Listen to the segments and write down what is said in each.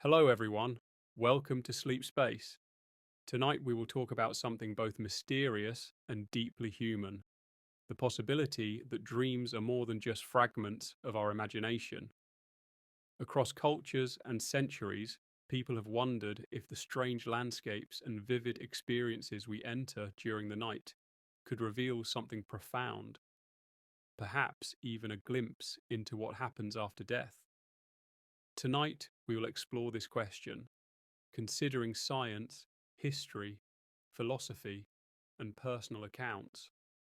Hello, everyone. Welcome to SleepSpace. Tonight we will talk about something both mysterious and deeply human, the possibility that dreams are more than just fragments of our imagination. Across cultures and centuries, people have wondered if the strange landscapes and vivid experiences we enter during the night could reveal something profound, perhaps even a glimpse into what happens after death. Tonight we will explore this question, considering science, history, philosophy, and personal accounts,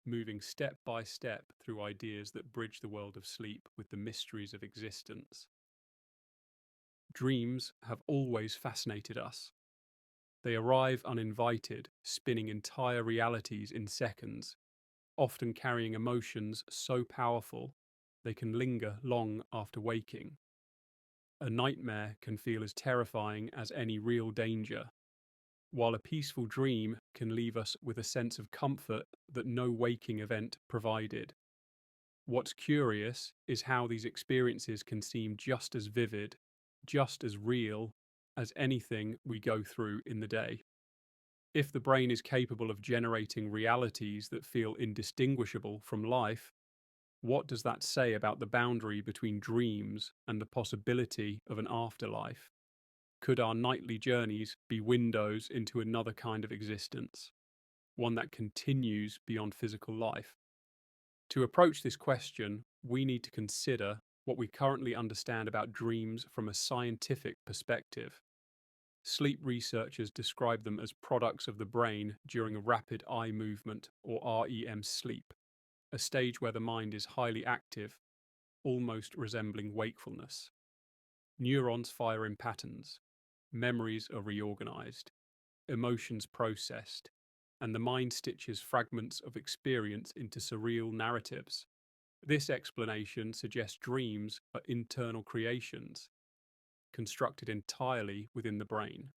moving step by step through ideas that bridge the world of sleep with the mysteries of existence. Dreams have always fascinated us. They arrive uninvited, spinning entire realities in seconds, often carrying emotions so powerful they can linger long after waking. A nightmare can feel as terrifying as any real danger, while a peaceful dream can leave us with a sense of comfort that no waking event provided. What's curious is how these experiences can seem just as vivid, just as real as anything we go through in the day. If the brain is capable of generating realities that feel indistinguishable from life, what does that say about the boundary between dreams and the possibility of an afterlife? Could our nightly journeys be windows into another kind of existence, one that continues beyond physical life? To approach this question, we need to consider what we currently understand about dreams from a scientific perspective. Sleep researchers describe them as products of the brain during a rapid eye movement, or REM sleep, a stage where the mind is highly active, almost resembling wakefulness. Neurons fire in patterns, memories are reorganized, emotions processed, and the mind stitches fragments of experience into surreal narratives. This explanation suggests dreams are internal creations, constructed entirely within the brain.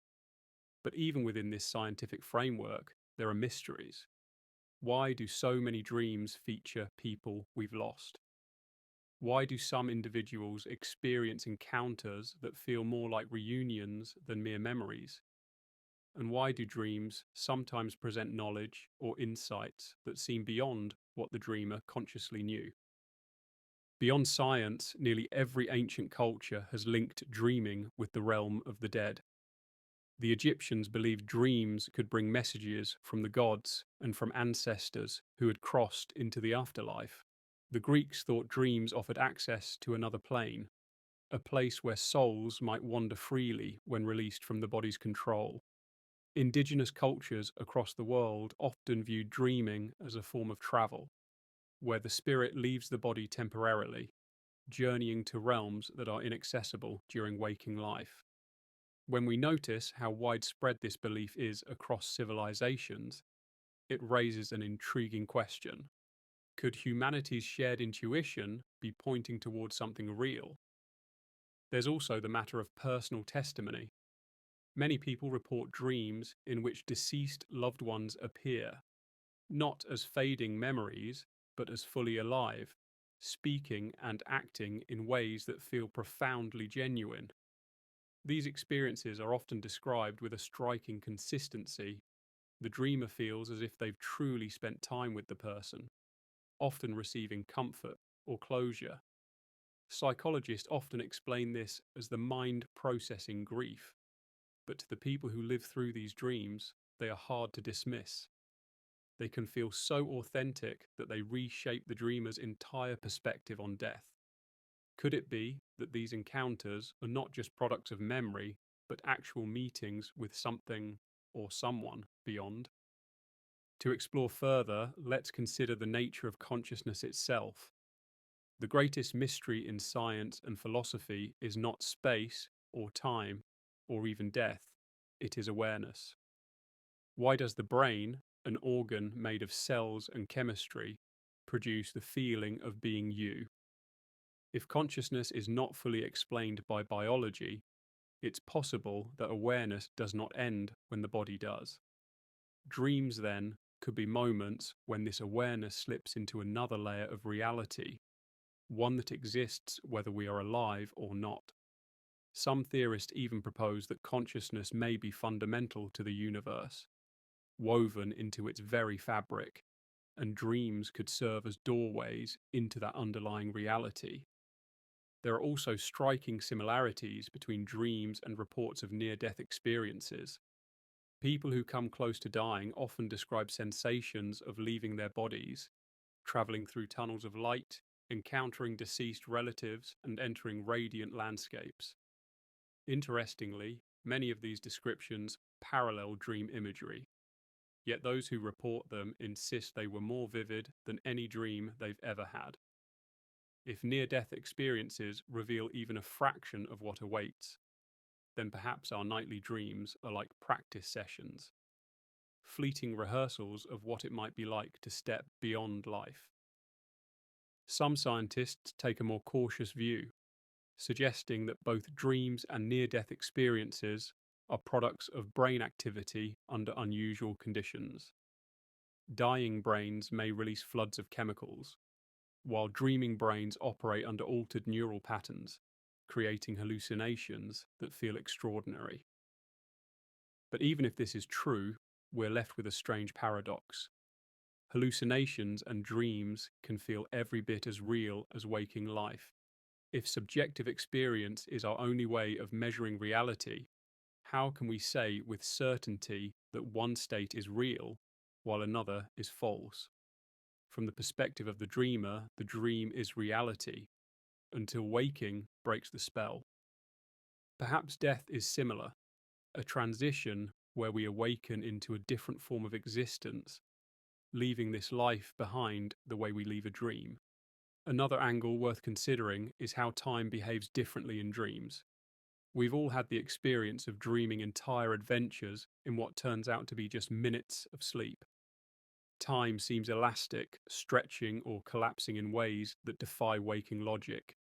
But even within this scientific framework, there are mysteries. Why do so many dreams feature people we've lost? Why do some individuals experience encounters that feel more like reunions than mere memories? And why do dreams sometimes present knowledge or insights that seem beyond what the dreamer consciously knew? Beyond science, nearly every ancient culture has linked dreaming with the realm of the dead. The Egyptians believed dreams could bring messages from the gods and from ancestors who had crossed into the afterlife. The Greeks thought dreams offered access to another plane, a place where souls might wander freely when released from the body's control. Indigenous cultures across the world often viewed dreaming as a form of travel, where the spirit leaves the body temporarily, journeying to realms that are inaccessible during waking life. When we notice how widespread this belief is across civilizations, it raises an intriguing question. Could humanity's shared intuition be pointing towards something real? There's also the matter of personal testimony. Many people report dreams in which deceased loved ones appear, not as fading memories, but as fully alive, speaking and acting in ways that feel profoundly genuine. These experiences are often described with a striking consistency. The dreamer feels as if they've truly spent time with the person, often receiving comfort or closure. Psychologists often explain this as the mind processing grief, but to the people who live through these dreams, they are hard to dismiss. They can feel so authentic that they reshape the dreamer's entire perspective on death. Could it be that these encounters are not just products of memory, but actual meetings with something or someone beyond? To explore further, let's consider the nature of consciousness itself. The greatest mystery in science and philosophy is not space or time or even death, it is awareness. Why does the brain, an organ made of cells and chemistry, produce the feeling of being you? If consciousness is not fully explained by biology, it's possible that awareness does not end when the body does. Dreams, then, could be moments when this awareness slips into another layer of reality, one that exists whether we are alive or not. Some theorists even propose that consciousness may be fundamental to the universe, woven into its very fabric, and dreams could serve as doorways into that underlying reality. There are also striking similarities between dreams and reports of near-death experiences. People who come close to dying often describe sensations of leaving their bodies, traveling through tunnels of light, encountering deceased relatives, and entering radiant landscapes. Interestingly, many of these descriptions parallel dream imagery, yet those who report them insist they were more vivid than any dream they've ever had. If near-death experiences reveal even a fraction of what awaits, then perhaps our nightly dreams are like practice sessions, fleeting rehearsals of what it might be like to step beyond life. Some scientists take a more cautious view, suggesting that both dreams and near-death experiences are products of brain activity under unusual conditions. Dying brains may release floods of chemicals, while dreaming brains operate under altered neural patterns, creating hallucinations that feel extraordinary. But even if this is true, we're left with a strange paradox. Hallucinations and dreams can feel every bit as real as waking life. If subjective experience is our only way of measuring reality, how can we say with certainty that one state is real while another is false? From the perspective of the dreamer, the dream is reality, until waking breaks the spell. Perhaps death is similar, a transition where we awaken into a different form of existence, leaving this life behind the way we leave a dream. Another angle worth considering is how time behaves differently in dreams. We've all had the experience of dreaming entire adventures in what turns out to be just minutes of sleep. Time seems elastic, stretching or collapsing in ways that defy waking logic.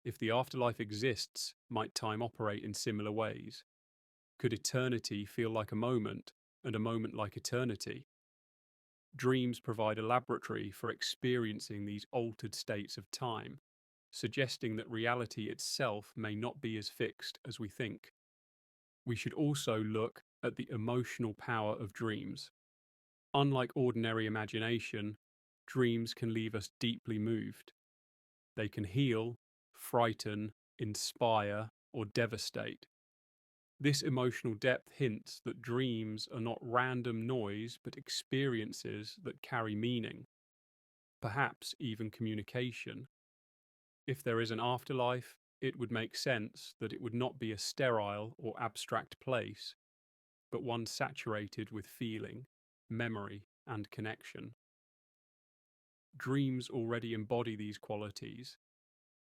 If the afterlife exists, might time operate in similar ways? Could eternity feel like a moment, and a moment like eternity? Dreams provide a laboratory for experiencing these altered states of time, suggesting that reality itself may not be as fixed as we think. We should also look at the emotional power of dreams. Unlike ordinary imagination, dreams can leave us deeply moved. They can heal, frighten, inspire, or devastate. This emotional depth hints that dreams are not random noise but experiences that carry meaning, perhaps even communication. If there is an afterlife, it would make sense that it would not be a sterile or abstract place, but one saturated with feeling, memory, and connection. Dreams already embody these qualities.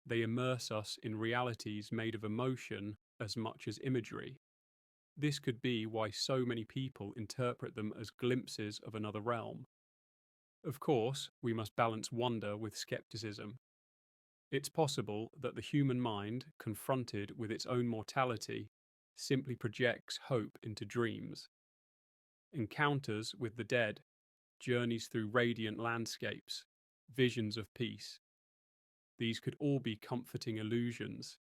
They immerse us in realities made of emotion as much as imagery. This could be why so many people interpret them as glimpses of another realm. Of course, we must balance wonder with skepticism. It's possible that the human mind, confronted with its own mortality, simply projects hope into dreams. Encounters with the dead, journeys through radiant landscapes, visions of peace. These could all be comforting illusions,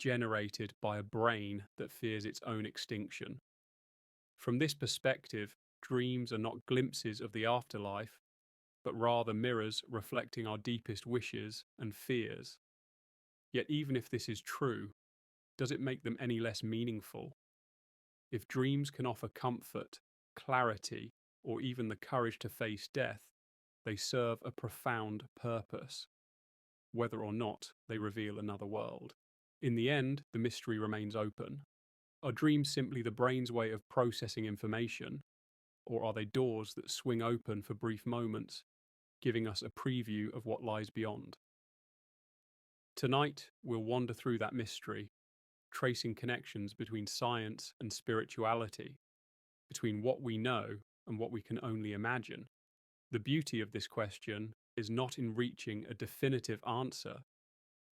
generated by a brain that fears its own extinction. From this perspective, dreams are not glimpses of the afterlife, but rather mirrors reflecting our deepest wishes and fears. Yet even if this is true, does it make them any less meaningful? If dreams can offer comfort, clarity, or even the courage to face death, they serve a profound purpose, whether or not they reveal another world. In the end, the mystery remains open. Are dreams simply the brain's way of processing information, or are they doors that swing open for brief moments, giving us a preview of what lies beyond? Tonight, we'll wander through that mystery, tracing connections between science and spirituality, between what we know and what we can only imagine. The beauty of this question is not in reaching a definitive answer,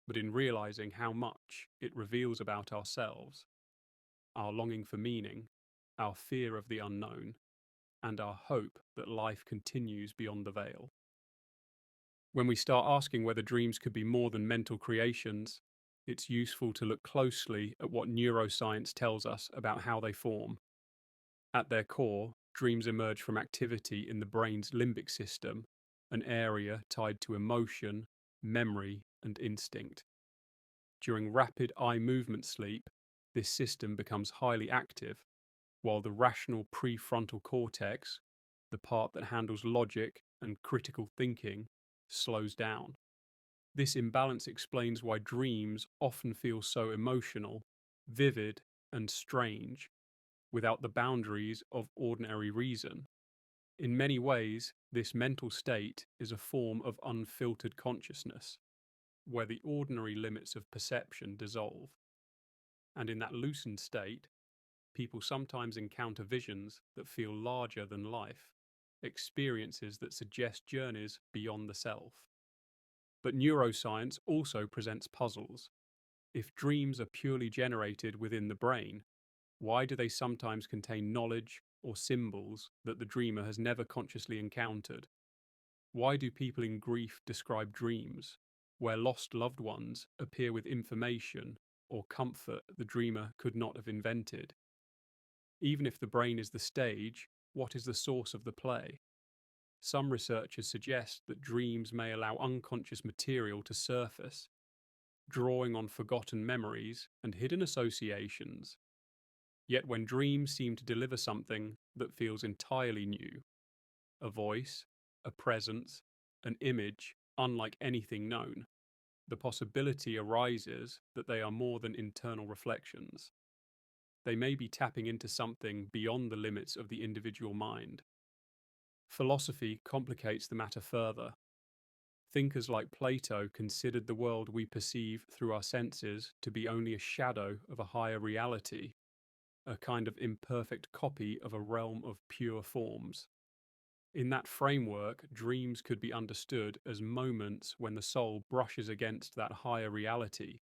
but in realizing how much it reveals about ourselves, our longing for meaning, our fear of the unknown, and our hope that life continues beyond the veil. When we start asking whether dreams could be more than mental creations, it's useful to look closely at what neuroscience tells us about how they form. At their core, dreams emerge from activity in the brain's limbic system, an area tied to emotion, memory, and instinct. During rapid eye movement sleep, this system becomes highly active, while the rational prefrontal cortex, the part that handles logic and critical thinking, slows down. This imbalance explains why dreams often feel so emotional, vivid, and strange, without the boundaries of ordinary reason. In many ways, this mental state is a form of unfiltered consciousness, where the ordinary limits of perception dissolve. And in that loosened state, people sometimes encounter visions that feel larger than life, experiences that suggest journeys beyond the self. But neuroscience also presents puzzles. If dreams are purely generated within the brain, why do they sometimes contain knowledge or symbols that the dreamer has never consciously encountered? Why do people in grief describe dreams, where lost loved ones appear with information or comfort the dreamer could not have invented? Even if the brain is the stage, what is the source of the play? Some researchers suggest that dreams may allow unconscious material to surface, drawing on forgotten memories and hidden associations. Yet when dreams seem to deliver something that feels entirely new, a voice, a presence, an image unlike anything known, the possibility arises that they are more than internal reflections. They may be tapping into something beyond the limits of the individual mind. Philosophy complicates the matter further. Thinkers like Plato considered the world we perceive through our senses to be only a shadow of a higher reality, a kind of imperfect copy of a realm of pure forms. In that framework, dreams could be understood as moments when the soul brushes against that higher reality,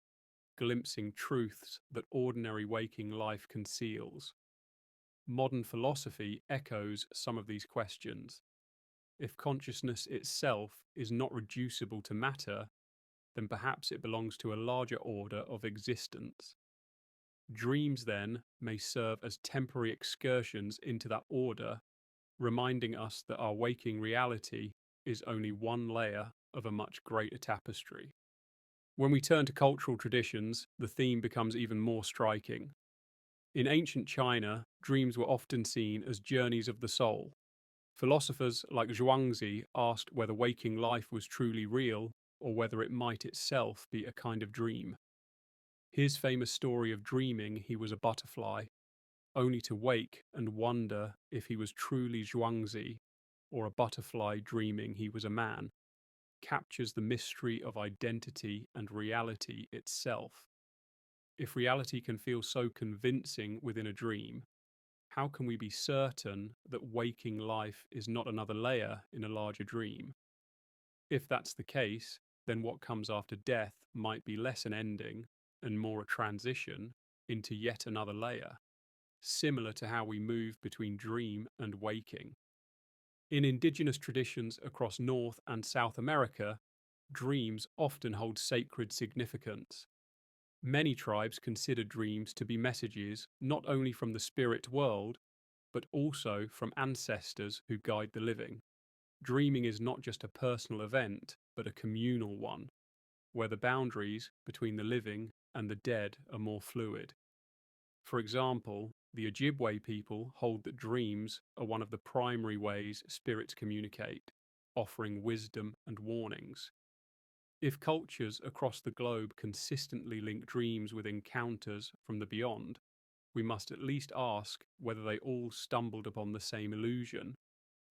glimpsing truths that ordinary waking life conceals. Modern philosophy echoes some of these questions. If consciousness itself is not reducible to matter, then perhaps it belongs to a larger order of existence. Dreams, then, may serve as temporary excursions into that order, reminding us that our waking reality is only one layer of a much greater tapestry. When we turn to cultural traditions, the theme becomes even more striking. In ancient China, dreams were often seen as journeys of the soul. Philosophers like Zhuangzi asked whether waking life was truly real or whether it might itself be a kind of dream. His famous story of dreaming he was a butterfly, only to wake and wonder if he was truly Zhuangzi or a butterfly dreaming he was a man, captures the mystery of identity and reality itself. If reality can feel so convincing within a dream, how can we be certain that waking life is not another layer in a larger dream? If that's the case, then what comes after death might be less an ending and more a transition into yet another layer, similar to how we move between dream and waking. In indigenous traditions across North and South America, dreams often hold sacred significance. Many tribes consider dreams to be messages not only from the spirit world, but also from ancestors who guide the living. Dreaming is not just a personal event, but a communal one, where the boundaries between the living and the dead are more fluid. For example, the Ojibwe people hold that dreams are one of the primary ways spirits communicate, offering wisdom and warnings. If cultures across the globe consistently link dreams with encounters from the beyond, we must at least ask whether they all stumbled upon the same illusion,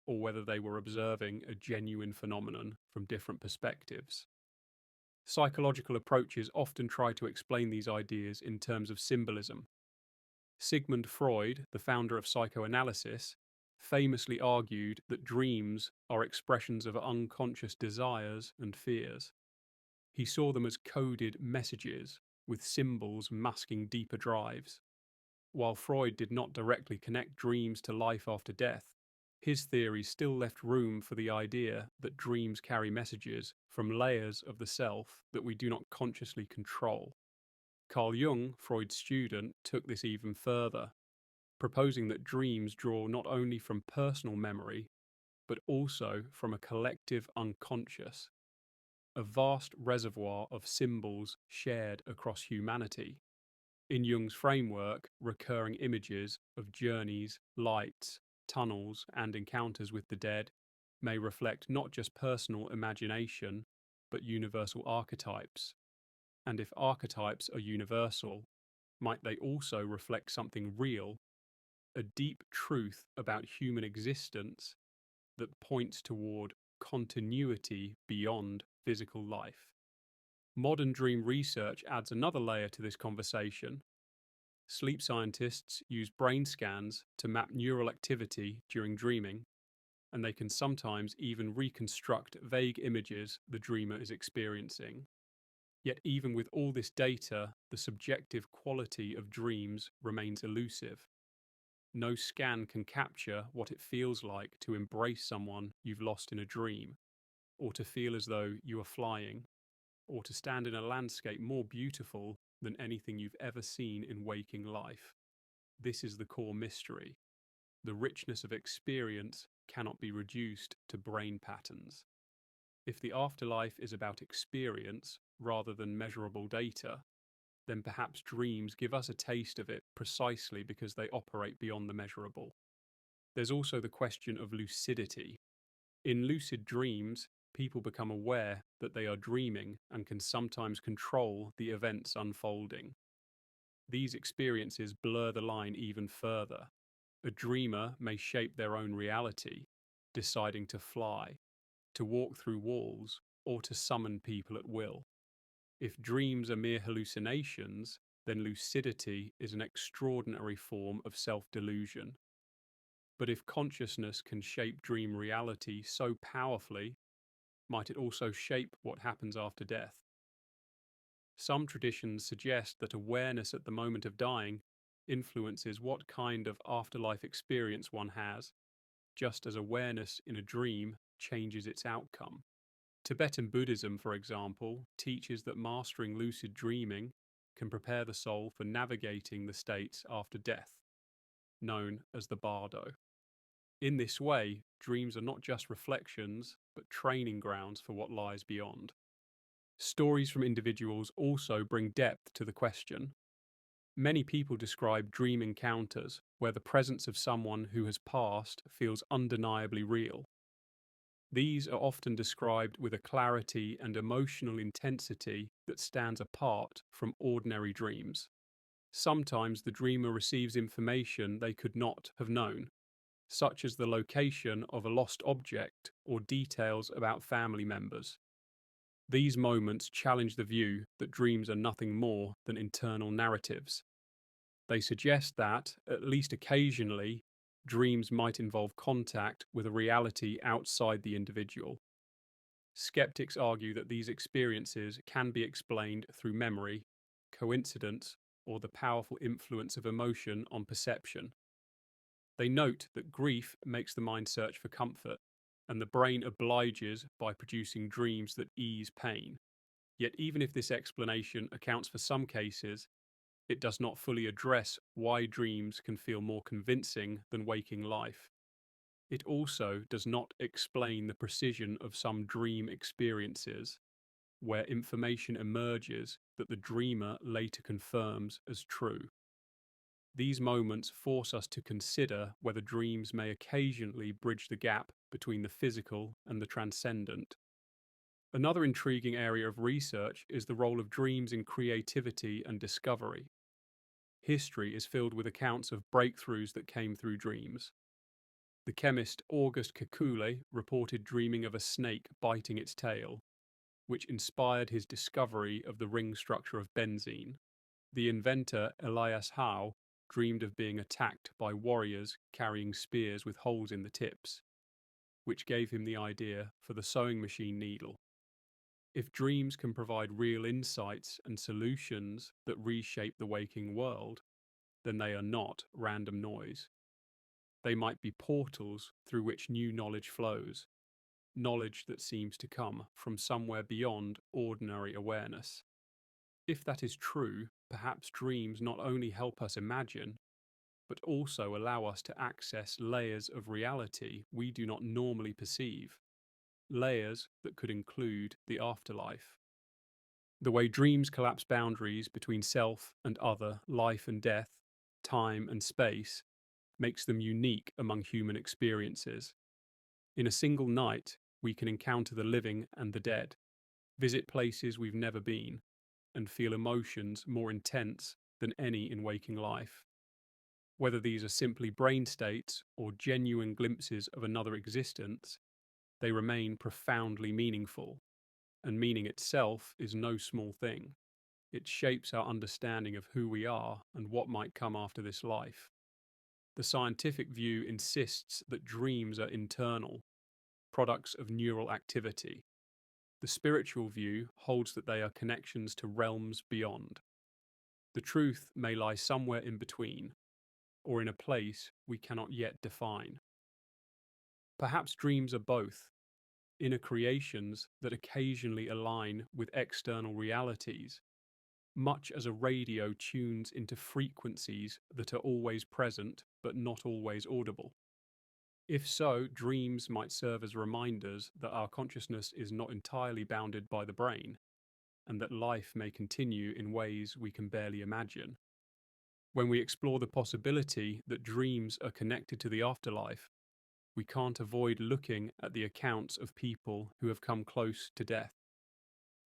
or whether they were observing a genuine phenomenon from different perspectives. Psychological approaches often try to explain these ideas in terms of symbolism. Sigmund Freud, the founder of psychoanalysis, famously argued that dreams are expressions of unconscious desires and fears. He saw them as coded messages, with symbols masking deeper drives. While Freud did not directly connect dreams to life after death, his theory still left room for the idea that dreams carry messages from layers of the self that we do not consciously control. Carl Jung, Freud's student, took this even further, proposing that dreams draw not only from personal memory, but also from a collective unconscious, a vast reservoir of symbols shared across humanity. In Jung's framework, recurring images of journeys, lights, tunnels, and encounters with the dead may reflect not just personal imagination, but universal archetypes. And if archetypes are universal, might they also reflect something real, a deep truth about human existence that points toward continuity beyond physical life? Modern dream research adds another layer to this conversation. Sleep scientists use brain scans to map neural activity during dreaming, and they can sometimes even reconstruct vague images the dreamer is experiencing. Yet, even with all this data, the subjective quality of dreams remains elusive. No scan can capture what it feels like to embrace someone you've lost in a dream, or to feel as though you are flying, or to stand in a landscape more beautiful than anything you've ever seen in waking life. This is the core mystery. The richness of experience cannot be reduced to brain patterns. If the afterlife is about experience rather than measurable data, then perhaps dreams give us a taste of it precisely because they operate beyond the measurable. There's also the question of lucidity. In lucid dreams, people become aware that they are dreaming and can sometimes control the events unfolding. These experiences blur the line even further. A dreamer may shape their own reality, deciding to fly, to walk through walls, or to summon people at will. If dreams are mere hallucinations, then lucidity is an extraordinary form of self-delusion. But if consciousness can shape dream reality so powerfully, might it also shape what happens after death? Some traditions suggest that awareness at the moment of dying influences what kind of afterlife experience one has, just as awareness in a dream changes its outcome. Tibetan Buddhism, for example, teaches that mastering lucid dreaming can prepare the soul for navigating the states after death, known as the bardo. In this way, dreams are not just reflections, but training grounds for what lies beyond. Stories from individuals also bring depth to the question. Many people describe dream encounters where the presence of someone who has passed feels undeniably real. These are often described with a clarity and emotional intensity that stands apart from ordinary dreams. Sometimes the dreamer receives information they could not have known, such as the location of a lost object or details about family members. These moments challenge the view that dreams are nothing more than internal narratives. They suggest that, at least occasionally, dreams might involve contact with a reality outside the individual. Skeptics argue that these experiences can be explained through memory, coincidence, or the powerful influence of emotion on perception. They note that grief makes the mind search for comfort, and the brain obliges by producing dreams that ease pain. Yet even if this explanation accounts for some cases, it does not fully address why dreams can feel more convincing than waking life. It also does not explain the precision of some dream experiences, where information emerges that the dreamer later confirms as true. These moments force us to consider whether dreams may occasionally bridge the gap between the physical and the transcendent. Another intriguing area of research is the role of dreams in creativity and discovery. History is filled with accounts of breakthroughs that came through dreams. The chemist Auguste Kekule reported dreaming of a snake biting its tail, which inspired his discovery of the ring structure of benzene. The inventor Elias Howe dreamed of being attacked by warriors carrying spears with holes in the tips, which gave him the idea for the sewing machine needle. If dreams can provide real insights and solutions that reshape the waking world, then they are not random noise. They might be portals through which new knowledge flows, knowledge that seems to come from somewhere beyond ordinary awareness. If that is true, perhaps dreams not only help us imagine, but also allow us to access layers of reality we do not normally perceive, layers that could include the afterlife. The way dreams collapse boundaries between self and other, life and death, time and space, makes them unique among human experiences. In a single night, we can encounter the living and the dead, visit places we've never been, and feel emotions more intense than any in waking life. Whether these are simply brain states or genuine glimpses of another existence, they remain profoundly meaningful, and meaning itself is no small thing. It shapes our understanding of who we are and what might come after this life. The scientific view insists that dreams are internal, products of neural activity. The spiritual view holds that they are connections to realms beyond. The truth may lie somewhere in between, or in a place we cannot yet define. Perhaps dreams are both, inner creations that occasionally align with external realities, much as a radio tunes into frequencies that are always present but not always audible. If so, dreams might serve as reminders that our consciousness is not entirely bounded by the brain, and that life may continue in ways we can barely imagine. When we explore the possibility that dreams are connected to the afterlife, we can't avoid looking at the accounts of people who have come close to death.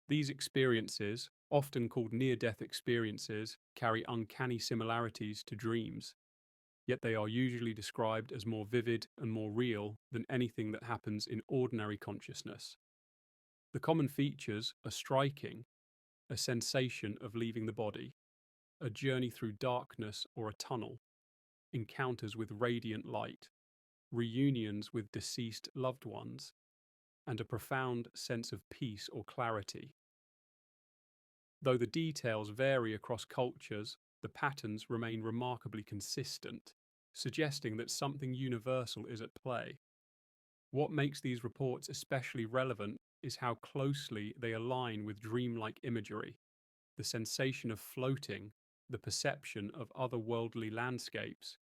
These experiences, often called near-death experiences, carry uncanny similarities to dreams, yet they are usually described as more vivid and more real than anything that happens in ordinary consciousness. The common features are striking: a sensation of leaving the body, a journey through darkness or a tunnel, encounters with radiant light, reunions with deceased loved ones, and a profound sense of peace or clarity. Though the details vary across cultures, the patterns remain remarkably consistent, suggesting that something universal is at play. What makes these reports especially relevant is how closely they align with dreamlike imagery, the sensation of floating, the perception of otherworldly landscapes,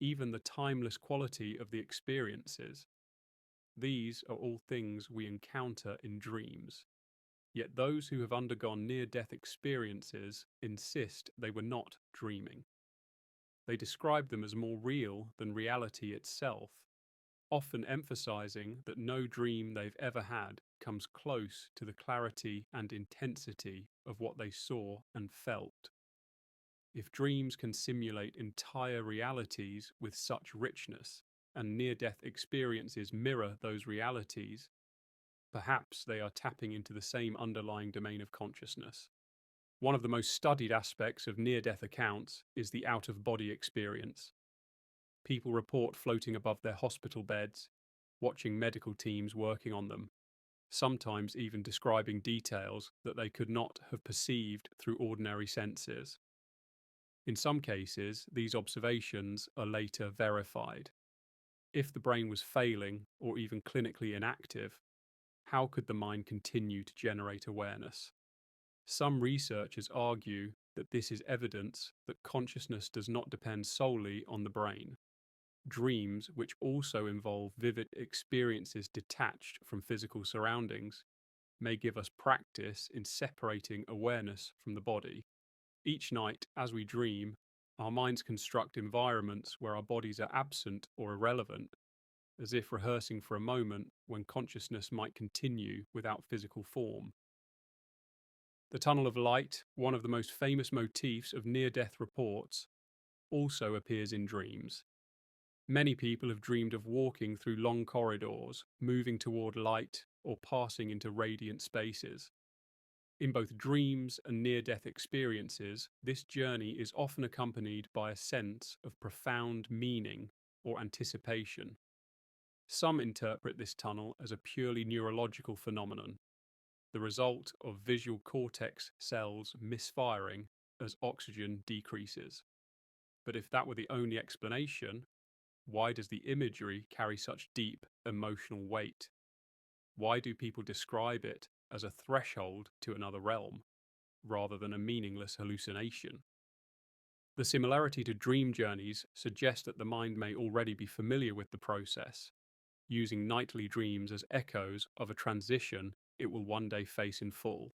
even the timeless quality of the experiences. These are all things we encounter in dreams. Yet those who have undergone near-death experiences insist they were not dreaming. They describe them as more real than reality itself, often emphasizing that no dream they've ever had comes close to the clarity and intensity of what they saw and felt. If dreams can simulate entire realities with such richness, and near-death experiences mirror those realities, perhaps they are tapping into the same underlying domain of consciousness. One of the most studied aspects of near-death accounts is the out-of-body experience. People report floating above their hospital beds, watching medical teams working on them, sometimes even describing details that they could not have perceived through ordinary senses. In some cases, these observations are later verified. If the brain was failing or even clinically inactive, how could the mind continue to generate awareness? Some researchers argue that this is evidence that consciousness does not depend solely on the brain. Dreams, which also involve vivid experiences detached from physical surroundings, may give us practice in separating awareness from the body. Each night, as we dream, our minds construct environments where our bodies are absent or irrelevant, as if rehearsing for a moment when consciousness might continue without physical form. The tunnel of light, one of the most famous motifs of near-death reports, also appears in dreams. Many people have dreamed of walking through long corridors, moving toward light, or passing into radiant spaces. In both dreams and near-death experiences, this journey is often accompanied by a sense of profound meaning or anticipation. Some interpret this tunnel as a purely neurological phenomenon, the result of visual cortex cells misfiring as oxygen decreases. But if that were the only explanation, why does the imagery carry such deep emotional weight? Why do people describe it as a threshold to another realm? rather than a meaningless hallucination. The similarity to dream journeys suggests that the mind may already be familiar with the process, using nightly dreams as echoes of a transition it will one day face in full.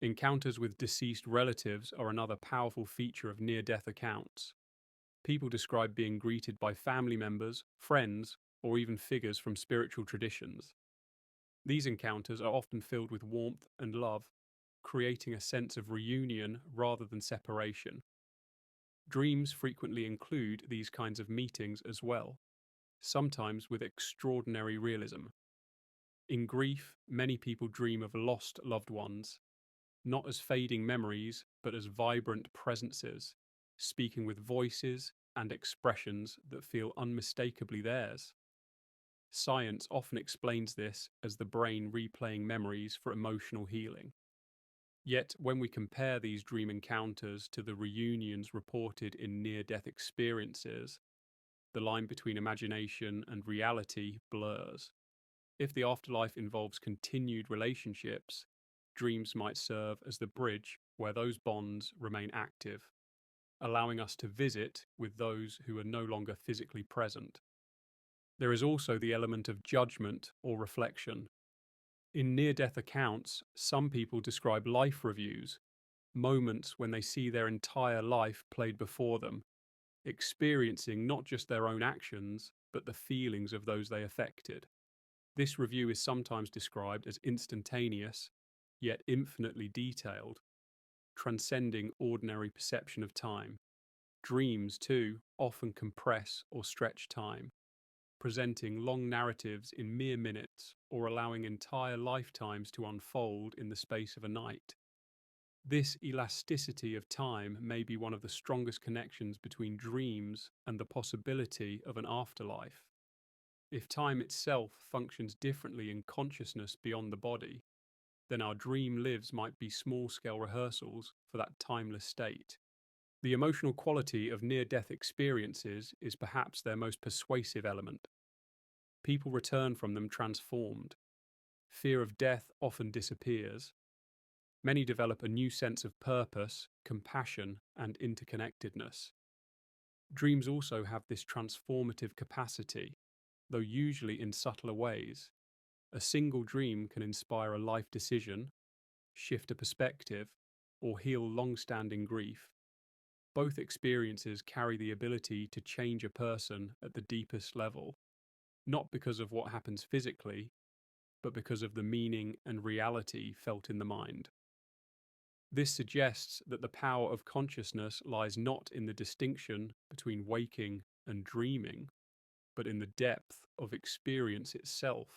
Encounters with deceased relatives are another powerful feature of near-death accounts. People describe being greeted by family members, friends, or even figures from spiritual traditions. These encounters are often filled with warmth and love, creating a sense of reunion rather than separation. Dreams frequently include these kinds of meetings as well, sometimes with extraordinary realism. In grief, many people dream of lost loved ones, not as fading memories, but as vibrant presences, speaking with voices and expressions that feel unmistakably theirs. Science often explains this as the brain replaying memories for emotional healing. Yet, when we compare these dream encounters to the reunions reported in near-death experiences, the line between imagination and reality blurs. If the afterlife involves continued relationships, dreams might serve as the bridge where those bonds remain active, allowing us to visit with those who are no longer physically present. There is also the element of judgment or reflection. In near-death accounts, some people describe life reviews, moments when they see their entire life played before them, experiencing not just their own actions, but the feelings of those they affected. This review is sometimes described as instantaneous, yet infinitely detailed, transcending ordinary perception of time. Dreams, too, often compress or stretch time, presenting long narratives in mere minutes or allowing entire lifetimes to unfold in the space of a night. This elasticity of time may be one of the strongest connections between dreams and the possibility of an afterlife. If time itself functions differently in consciousness beyond the body, then our dream lives might be small-scale rehearsals for that timeless state. The emotional quality of near-death experiences is perhaps their most persuasive element. People return from them transformed. Fear of death often disappears. Many develop a new sense of purpose, compassion, and interconnectedness. Dreams also have this transformative capacity, though usually in subtler ways. A single dream can inspire a life decision, shift a perspective, or heal long-standing grief. Both experiences carry the ability to change a person at the deepest level, not because of what happens physically, but because of the meaning and reality felt in the mind. This suggests that the power of consciousness lies not in the distinction between waking and dreaming, but in the depth of experience itself.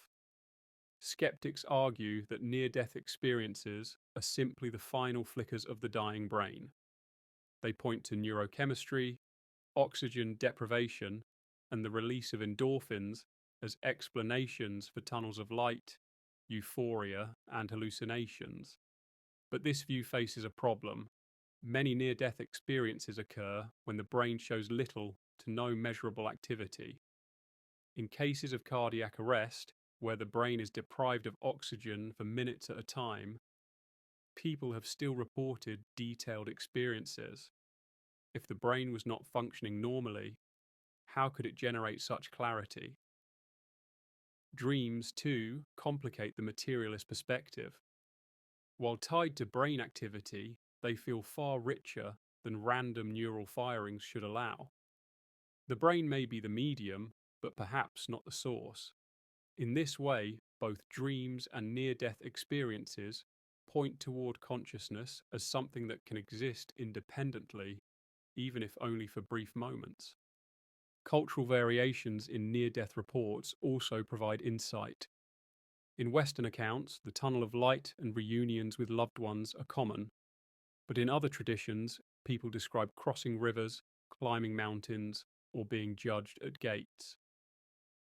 Skeptics argue that near-death experiences are simply the final flickers of the dying brain. They point to neurochemistry, oxygen deprivation, and the release of endorphins as explanations for tunnels of light, euphoria, and hallucinations. But this view faces a problem. Many near-death experiences occur when the brain shows little to no measurable activity. In cases of cardiac arrest, where the brain is deprived of oxygen for minutes at a time, people have still reported detailed experiences. If the brain was not functioning normally, how could it generate such clarity? Dreams, too, complicate the materialist perspective. While tied to brain activity, they feel far richer than random neural firings should allow. The brain may be the medium, but perhaps not the source. In this way, both dreams and near-death experiences point toward consciousness as something that can exist independently, even if only for brief moments. Cultural variations in near-death reports also provide insight. In Western accounts, the tunnel of light and reunions with loved ones are common, but in other traditions, people describe crossing rivers, climbing mountains, or being judged at gates.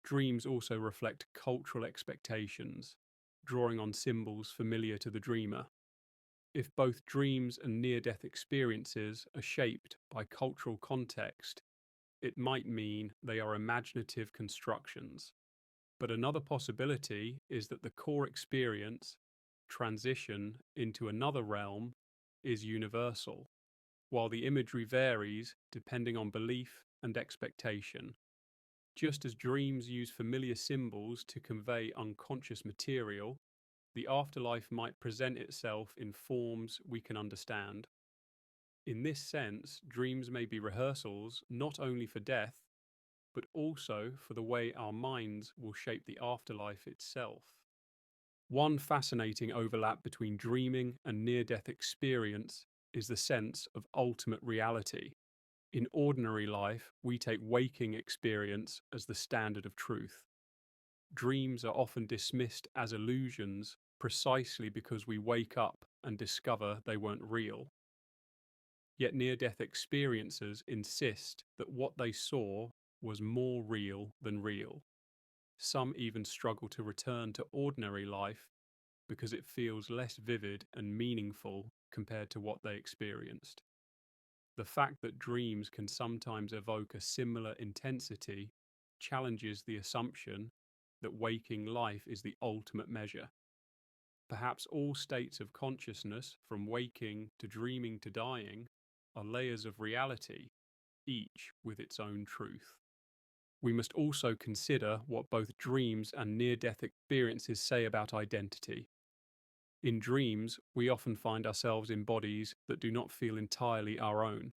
Dreams also reflect cultural expectations, drawing on symbols familiar to the dreamer. If both dreams and near-death experiences are shaped by cultural context, it might mean they are imaginative constructions. But another possibility is that the core experience, transition into another realm, is universal, while the imagery varies depending on belief and expectation. Just as dreams use familiar symbols to convey unconscious material, the afterlife might present itself in forms we can understand. In this sense, dreams may be rehearsals not only for death, but also for the way our minds will shape the afterlife itself. One fascinating overlap between dreaming and near-death experience is the sense of ultimate reality. In ordinary life, we take waking experience as the standard of truth. Dreams are often dismissed as illusions precisely because we wake up and discover they weren't real. Yet near-death experiencers insist that what they saw was more real than real. Some even struggle to return to ordinary life because it feels less vivid and meaningful compared to what they experienced. The fact that dreams can sometimes evoke a similar intensity challenges the assumption that waking life is the ultimate measure. Perhaps all states of consciousness, from waking to dreaming to dying, are layers of reality, each with its own truth. We must also consider what both dreams and near-death experiences say about identity. In dreams, we often find ourselves in bodies that do not feel entirely our own,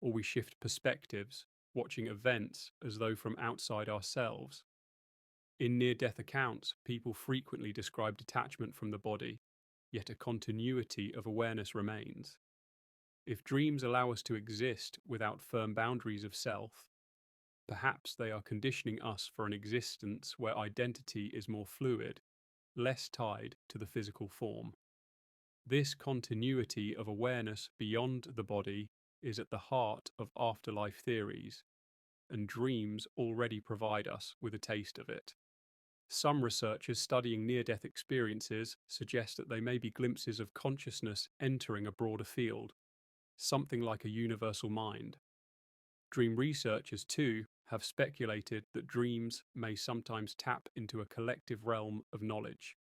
or we shift perspectives, watching events as though from outside ourselves. In near-death accounts, people frequently describe detachment from the body, yet a continuity of awareness remains. If dreams allow us to exist without firm boundaries of self, perhaps they are conditioning us for an existence where identity is more fluid, less tied to the physical form. This continuity of awareness beyond the body is at the heart of afterlife theories, and dreams already provide us with a taste of it. Some researchers studying near-death experiences suggest that they may be glimpses of consciousness entering a broader field, something like a universal mind. Dream researchers, too, have speculated that dreams may sometimes tap into a collective realm of knowledge.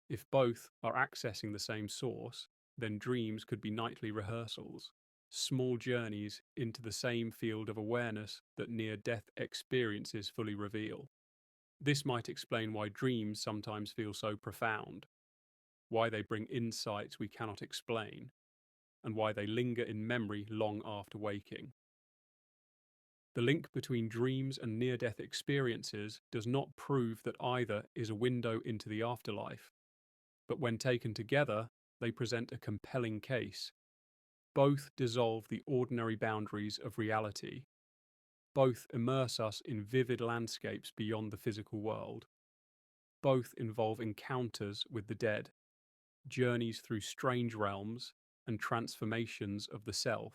If both are accessing the same source, then dreams could be nightly rehearsals, small journeys into the same field of awareness that near-death experiences fully reveal. This might explain why dreams sometimes feel so profound, why they bring insights we cannot explain, and why they linger in memory long after waking. The link between dreams and near-death experiences does not prove that either is a window into the afterlife, but when taken together, they present a compelling case. Both dissolve the ordinary boundaries of reality. Both immerse us in vivid landscapes beyond the physical world. Both involve encounters with the dead, journeys through strange realms, and transformations of the self.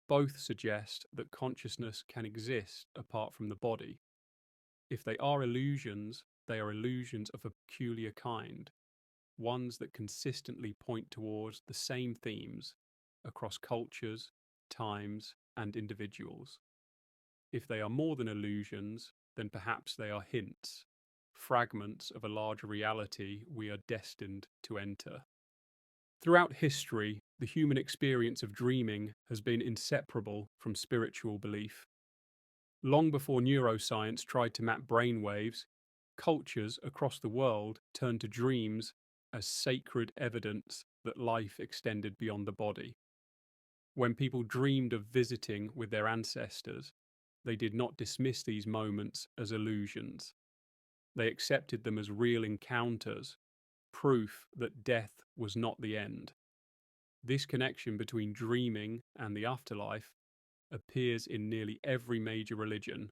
Both suggest that consciousness can exist apart from the body. If they are illusions of a peculiar kind, ones that consistently point towards the same themes across cultures, times, and individuals. If they are more than illusions, then perhaps they are hints, fragments of a larger reality we are destined to enter. Throughout history, the human experience of dreaming has been inseparable from spiritual belief. Long before neuroscience tried to map brainwaves, cultures across the world turned to dreams as sacred evidence that life extended beyond the body. When people dreamed of visiting with their ancestors, they did not dismiss these moments as illusions. They accepted them as real encounters, proof that death was not the end. This connection between dreaming and the afterlife appears in nearly every major religion,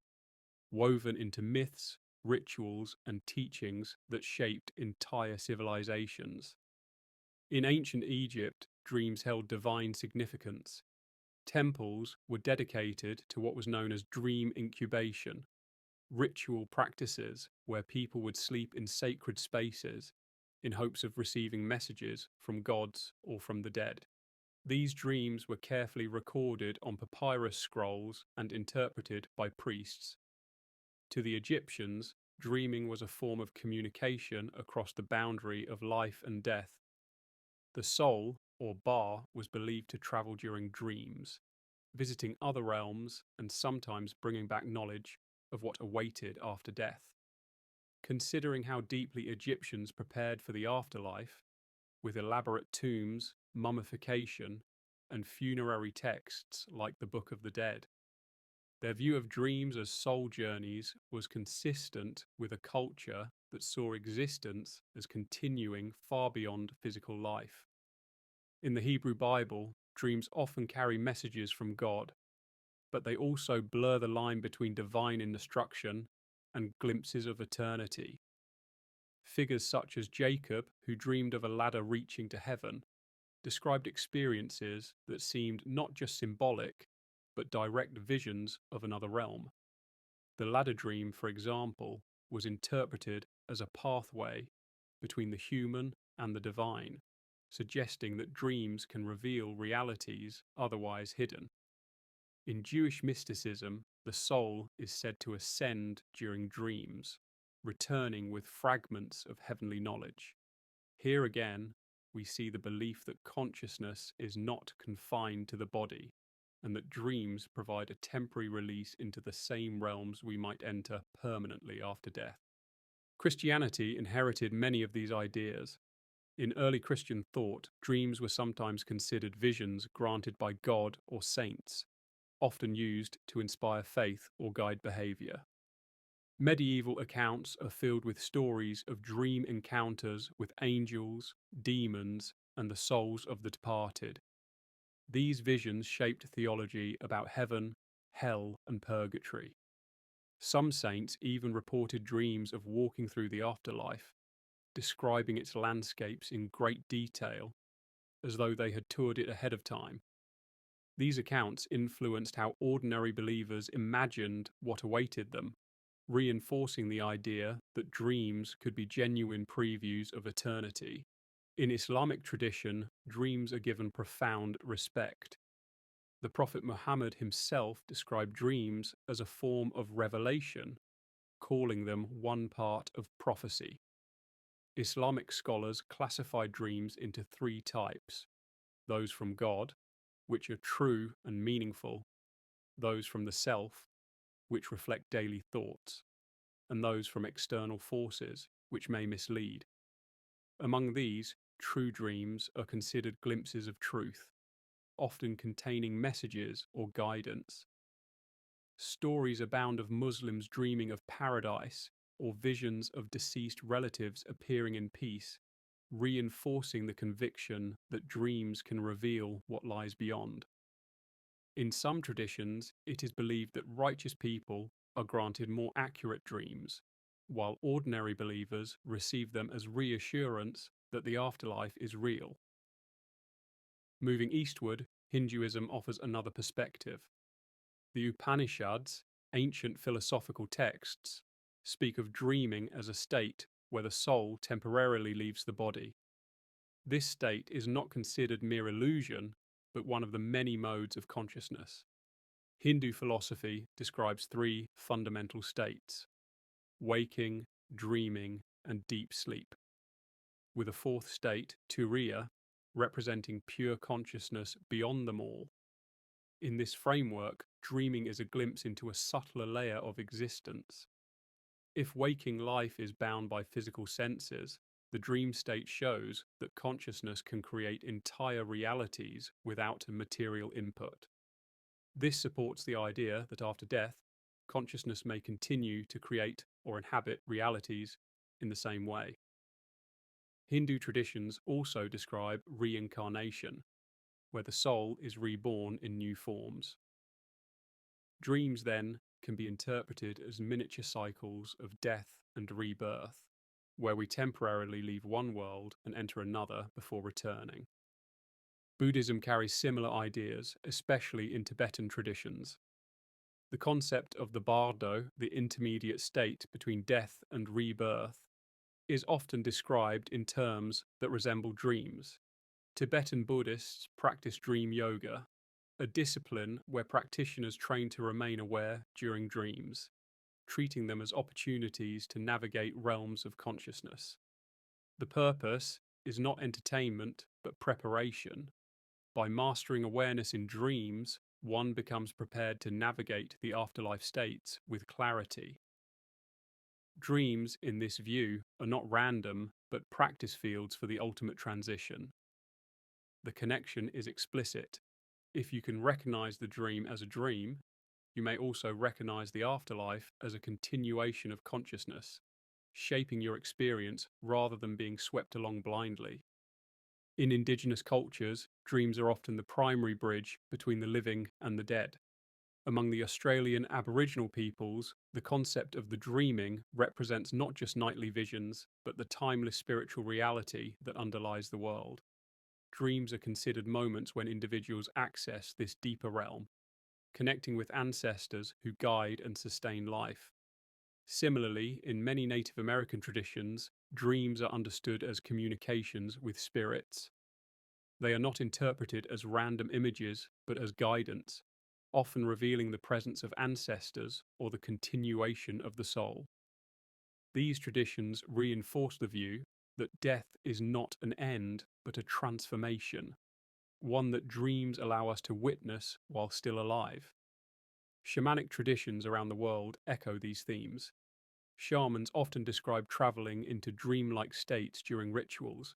woven into myths, rituals, and teachings that shaped entire civilizations. In ancient Egypt, dreams held divine significance. Temples were dedicated to what was known as dream incubation, ritual practices where people would sleep in sacred spaces in hopes of receiving messages from gods or from the dead. These dreams were carefully recorded on papyrus scrolls and interpreted by priests. To the Egyptians, dreaming was a form of communication across the boundary of life and death. The soul, or Ba, was believed to travel during dreams, visiting other realms and sometimes bringing back knowledge of what awaited after death. Considering how deeply Egyptians prepared for the afterlife, with elaborate tombs, mummification, and funerary texts like the Book of the Dead, their view of dreams as soul journeys was consistent with a culture that saw existence as continuing far beyond physical life. In the Hebrew Bible, dreams often carry messages from God, but they also blur the line between divine instruction and glimpses of eternity. Figures such as Jacob, who dreamed of a ladder reaching to heaven, described experiences that seemed not just symbolic, but direct visions of another realm. The ladder dream, for example, was interpreted as a pathway between the human and the divine, suggesting that dreams can reveal realities otherwise hidden. In Jewish mysticism, the soul is said to ascend during dreams, returning with fragments of heavenly knowledge. Here again, we see the belief that consciousness is not confined to the body, and that dreams provide a temporary release into the same realms we might enter permanently after death. Christianity inherited many of these ideas. In early Christian thought, dreams were sometimes considered visions granted by God or saints, often used to inspire faith or guide behavior. Medieval accounts are filled with stories of dream encounters with angels, demons, and the souls of the departed. These visions shaped theology about heaven, hell, and purgatory. Some saints even reported dreams of walking through the afterlife, describing its landscapes in great detail, as though they had toured it ahead of time. These accounts influenced how ordinary believers imagined what awaited them, reinforcing the idea that dreams could be genuine previews of eternity. In Islamic tradition, dreams are given profound respect. The Prophet Muhammad himself described dreams as a form of revelation, calling them one part of prophecy. Islamic scholars classify dreams into three types: those from God, which are true and meaningful; those from the self, which reflect daily thoughts; and those from external forces, which may mislead. Among these, true dreams are considered glimpses of truth, often containing messages or guidance. Stories abound of Muslims dreaming of paradise or visions of deceased relatives appearing in peace, reinforcing the conviction that dreams can reveal what lies beyond. In some traditions, it is believed that righteous people are granted more accurate dreams, while ordinary believers receive them as reassurance that the afterlife is real. Moving eastward, Hinduism offers another perspective. The Upanishads, ancient philosophical texts, speak of dreaming as a state where the soul temporarily leaves the body. This state is not considered mere illusion, but one of the many modes of consciousness. Hindu philosophy describes three fundamental states: waking, dreaming, and deep sleep, with a fourth state, turiya, representing pure consciousness beyond them all. In this framework, dreaming is a glimpse into a subtler layer of existence. If waking life is bound by physical senses, the dream state shows that consciousness can create entire realities without a material input. This supports the idea that after death, consciousness may continue to create or inhabit realities in the same way. Hindu traditions also describe reincarnation, where the soul is reborn in new forms. Dreams, then, can be interpreted as miniature cycles of death and rebirth, where we temporarily leave one world and enter another before returning. Buddhism carries similar ideas, especially in Tibetan traditions. The concept of the bardo, the intermediate state between death and rebirth, is often described in terms that resemble dreams. Tibetan Buddhists practice dream yoga, a discipline where practitioners train to remain aware during dreams, treating them as opportunities to navigate realms of consciousness. The purpose is not entertainment, but preparation. By mastering awareness in dreams, one becomes prepared to navigate the afterlife states with clarity. Dreams, in this view, are not random, but practice fields for the ultimate transition. The connection is explicit. If you can recognize the dream as a dream, you may also recognize the afterlife as a continuation of consciousness, shaping your experience rather than being swept along blindly. In Indigenous cultures, dreams are often the primary bridge between the living and the dead. Among the Australian Aboriginal peoples, the concept of the dreaming represents not just nightly visions, but the timeless spiritual reality that underlies the world. Dreams are considered moments when individuals access this deeper realm, connecting with ancestors who guide and sustain life. Similarly, in many Native American traditions, dreams are understood as communications with spirits. They are not interpreted as random images, but as guidance, often revealing the presence of ancestors or the continuation of the soul. These traditions reinforce the view that death is not an end, but a transformation, one that dreams allow us to witness while still alive. Shamanic traditions around the world echo these themes. Shamans often describe traveling into dreamlike states during rituals,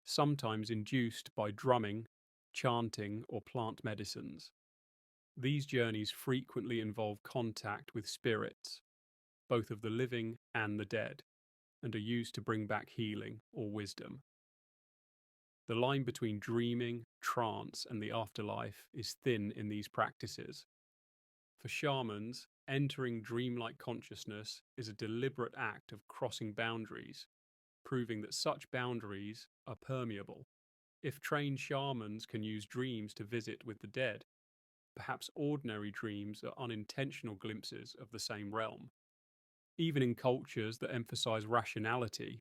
sometimes induced by drumming, chanting, or plant medicines. These journeys frequently involve contact with spirits, both of the living and the dead, and are used to bring back healing or wisdom. The line between dreaming, trance, and the afterlife is thin in these practices. For shamans, entering dreamlike consciousness is a deliberate act of crossing boundaries, proving that such boundaries are permeable. If trained shamans can use dreams to visit with the dead, perhaps ordinary dreams are unintentional glimpses of the same realm. Even in cultures that emphasize rationality,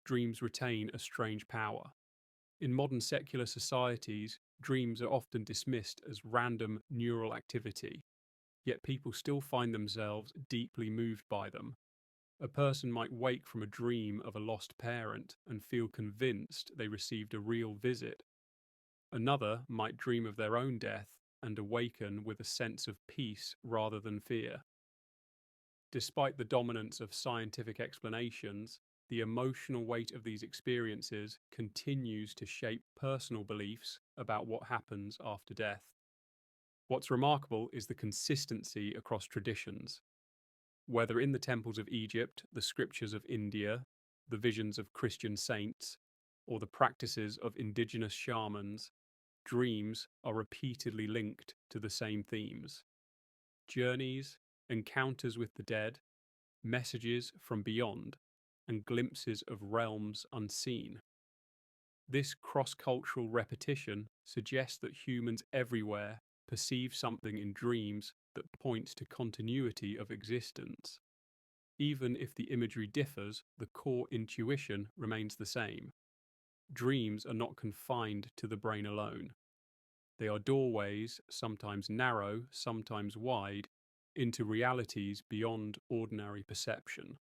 dreams retain a strange power. In modern secular societies, dreams are often dismissed as random neural activity, yet people still find themselves deeply moved by them. A person might wake from a dream of a lost parent and feel convinced they received a real visit. Another might dream of their own death and awaken with a sense of peace rather than fear. Despite the dominance of scientific explanations, the emotional weight of these experiences continues to shape personal beliefs about what happens after death. What's remarkable is the consistency across traditions. Whether in the temples of Egypt, the scriptures of India, the visions of Christian saints, or the practices of indigenous shamans, dreams are repeatedly linked to the same themes: journeys, encounters with the dead, messages from beyond, and glimpses of realms unseen. This cross-cultural repetition suggests that humans everywhere perceive something in dreams that points to continuity of existence. Even if the imagery differs, the core intuition remains the same. Dreams are not confined to the brain alone. They are doorways, sometimes narrow, sometimes wide, into realities beyond ordinary perception.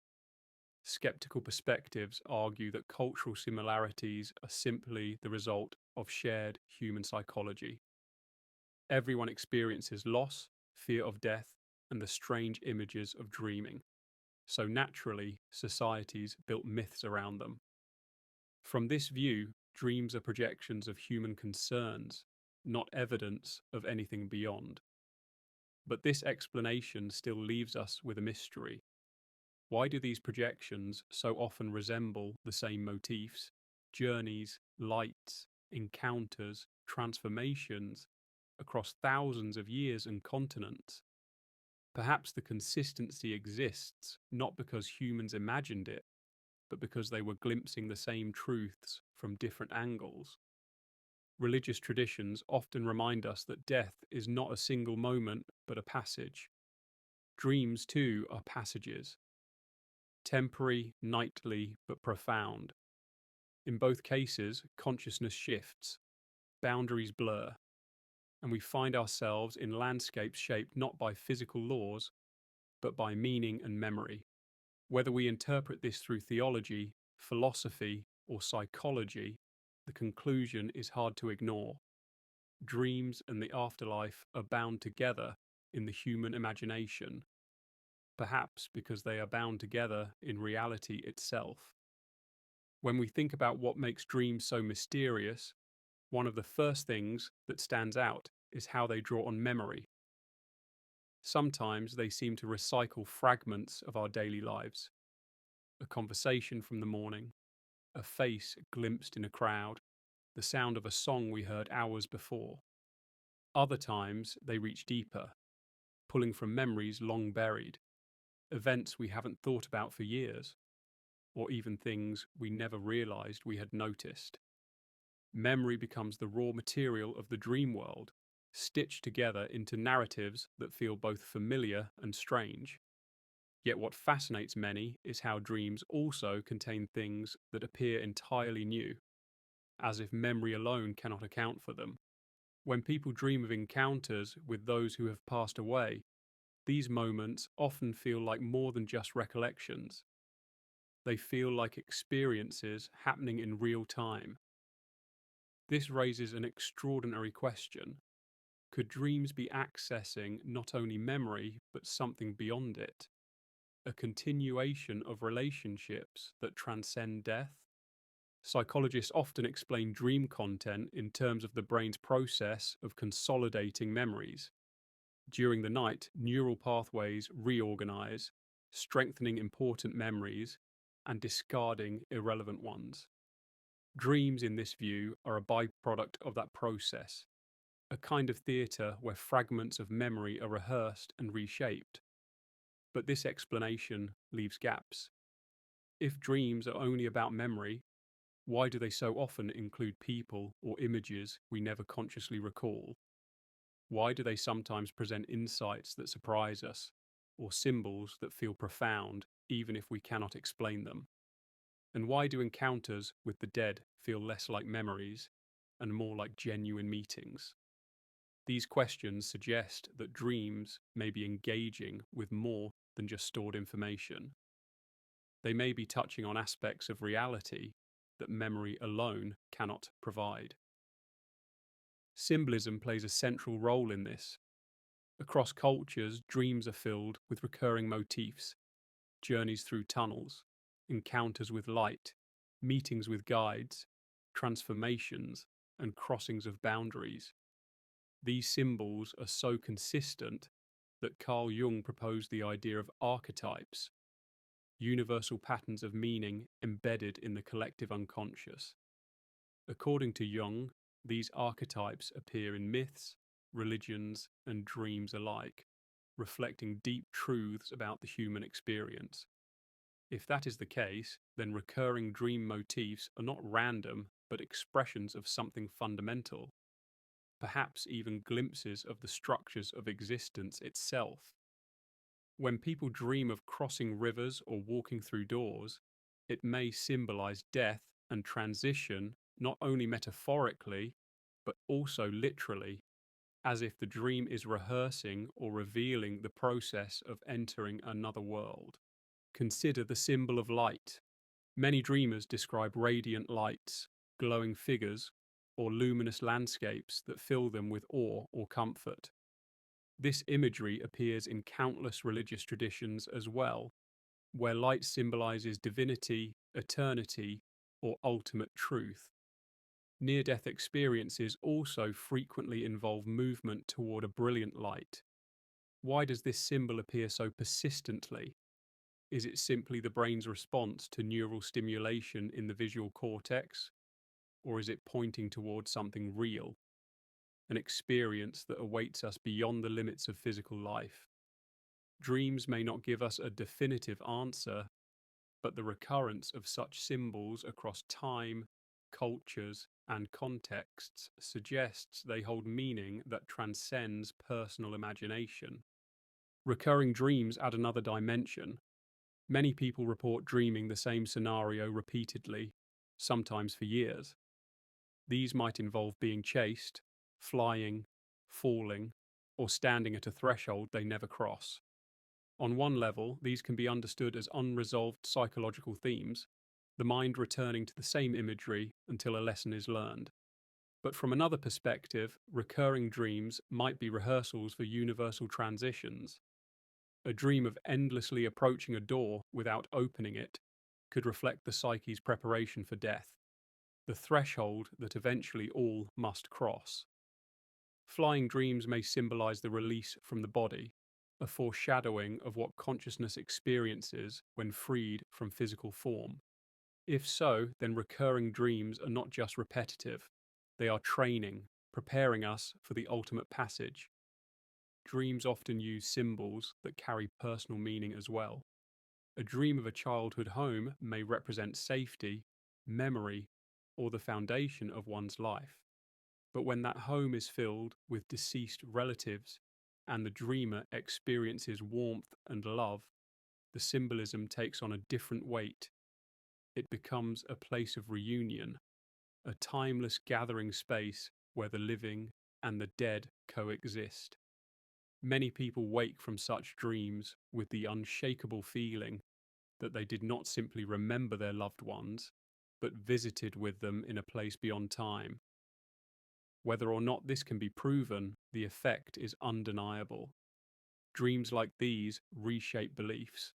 Skeptical perspectives argue that cultural similarities are simply the result of shared human psychology. Everyone experiences loss, fear of death, and the strange images of dreaming. So naturally, societies built myths around them. From this view, dreams are projections of human concerns, not evidence of anything beyond. But this explanation still leaves us with a mystery. Why do these projections so often resemble the same motifs? Journeys, lights, encounters, transformations across thousands of years and continents. Perhaps the consistency exists not because humans imagined it, but because they were glimpsing the same truths from different angles. Religious traditions often remind us that death is not a single moment, but a passage. Dreams, too, are passages, temporary, nightly, but profound. In both cases, consciousness shifts, boundaries blur, and we find ourselves in landscapes shaped not by physical laws, but by meaning and memory. Whether we interpret this through theology, philosophy, or psychology, the conclusion is hard to ignore. Dreams and the afterlife are bound together in the human imagination, perhaps because they are bound together in reality itself. When we think about what makes dreams so mysterious, one of the first things that stands out is how they draw on memory. Sometimes they seem to recycle fragments of our daily lives: a conversation from the morning, a face glimpsed in a crowd, the sound of a song we heard hours before. Other times they reach deeper, pulling from memories long buried, events we haven't thought about for years, or even things we never realized we had noticed. Memory becomes the raw material of the dream world, stitched together into narratives that feel both familiar and strange. Yet what fascinates many is how dreams also contain things that appear entirely new, as if memory alone cannot account for them. When people dream of encounters with those who have passed away, these moments often feel like more than just recollections. They feel like experiences happening in real time. This raises an extraordinary question. Could dreams be accessing not only memory, but something beyond it? A continuation of relationships that transcend death? Psychologists often explain dream content in terms of the brain's process of consolidating memories. During the night, neural pathways reorganize, strengthening important memories and discarding irrelevant ones. Dreams, in this view, are a byproduct of that process, a kind of theatre where fragments of memory are rehearsed and reshaped. But this explanation leaves gaps. If dreams are only about memory, why do they so often include people or images we never consciously recall? Why do they sometimes present insights that surprise us, or symbols that feel profound even if we cannot explain them? And why do encounters with the dead feel less like memories and more like genuine meetings? These questions suggest that dreams may be engaging with more than just stored information. They may be touching on aspects of reality that memory alone cannot provide. Symbolism plays a central role in this. Across cultures, dreams are filled with recurring motifs: journeys through tunnels, encounters with light, meetings with guides, transformations, and crossings of boundaries. These symbols are so consistent that Carl Jung proposed the idea of archetypes, universal patterns of meaning embedded in the collective unconscious. According to Jung, these archetypes appear in myths, religions, and dreams alike, reflecting deep truths about the human experience. If that is the case, then recurring dream motifs are not random, but expressions of something fundamental, perhaps even glimpses of the structures of existence itself. When people dream of crossing rivers or walking through doors, it may symbolize death and transition, not only metaphorically, but also literally, as if the dream is rehearsing or revealing the process of entering another world. Consider the symbol of light. Many dreamers describe radiant lights, glowing figures, or luminous landscapes that fill them with awe or comfort. This imagery appears in countless religious traditions as well, where light symbolizes divinity, eternity, or ultimate truth. Near-death experiences also frequently involve movement toward a brilliant light. Why does this symbol appear so persistently? Is it simply the brain's response to neural stimulation in the visual cortex? Or is it pointing towards something real, an experience that awaits us beyond the limits of physical life? Dreams may not give us a definitive answer, but the recurrence of such symbols across time, cultures, and contexts suggests they hold meaning that transcends personal imagination. Recurring dreams add another dimension. Many people report dreaming the same scenario repeatedly, sometimes for years. These might involve being chased, flying, falling, or standing at a threshold they never cross. On one level, these can be understood as unresolved psychological themes, the mind returning to the same imagery until a lesson is learned. But from another perspective, recurring dreams might be rehearsals for universal transitions. A dream of endlessly approaching a door without opening it could reflect the psyche's preparation for death, the threshold that eventually all must cross. Flying dreams may symbolize the release from the body, a foreshadowing of what consciousness experiences when freed from physical form. If so, then recurring dreams are not just repetitive, they are training, preparing us for the ultimate passage. Dreams often use symbols that carry personal meaning as well. A dream of a childhood home may represent safety, memory, or the foundation of one's life. But when that home is filled with deceased relatives and the dreamer experiences warmth and love, the symbolism takes on a different weight. It becomes a place of reunion, a timeless gathering space where the living and the dead coexist. Many people wake from such dreams with the unshakable feeling that they did not simply remember their loved ones, but visited with them in a place beyond time. Whether or not this can be proven, the effect is undeniable. Dreams like these reshape beliefs,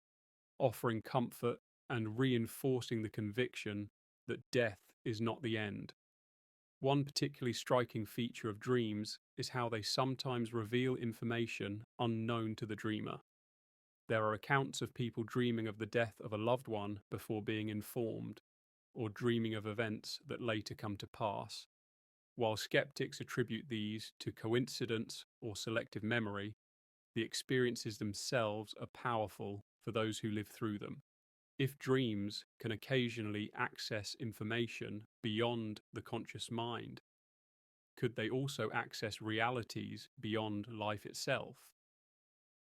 offering comfort and reinforcing the conviction that death is not the end. One particularly striking feature of dreams is how they sometimes reveal information unknown to the dreamer. There are accounts of people dreaming of the death of a loved one before being informed, or dreaming of events that later come to pass. While skeptics attribute these to coincidence or selective memory, the experiences themselves are powerful for those who live through them. If dreams can occasionally access information beyond the conscious mind, could they also access realities beyond life itself?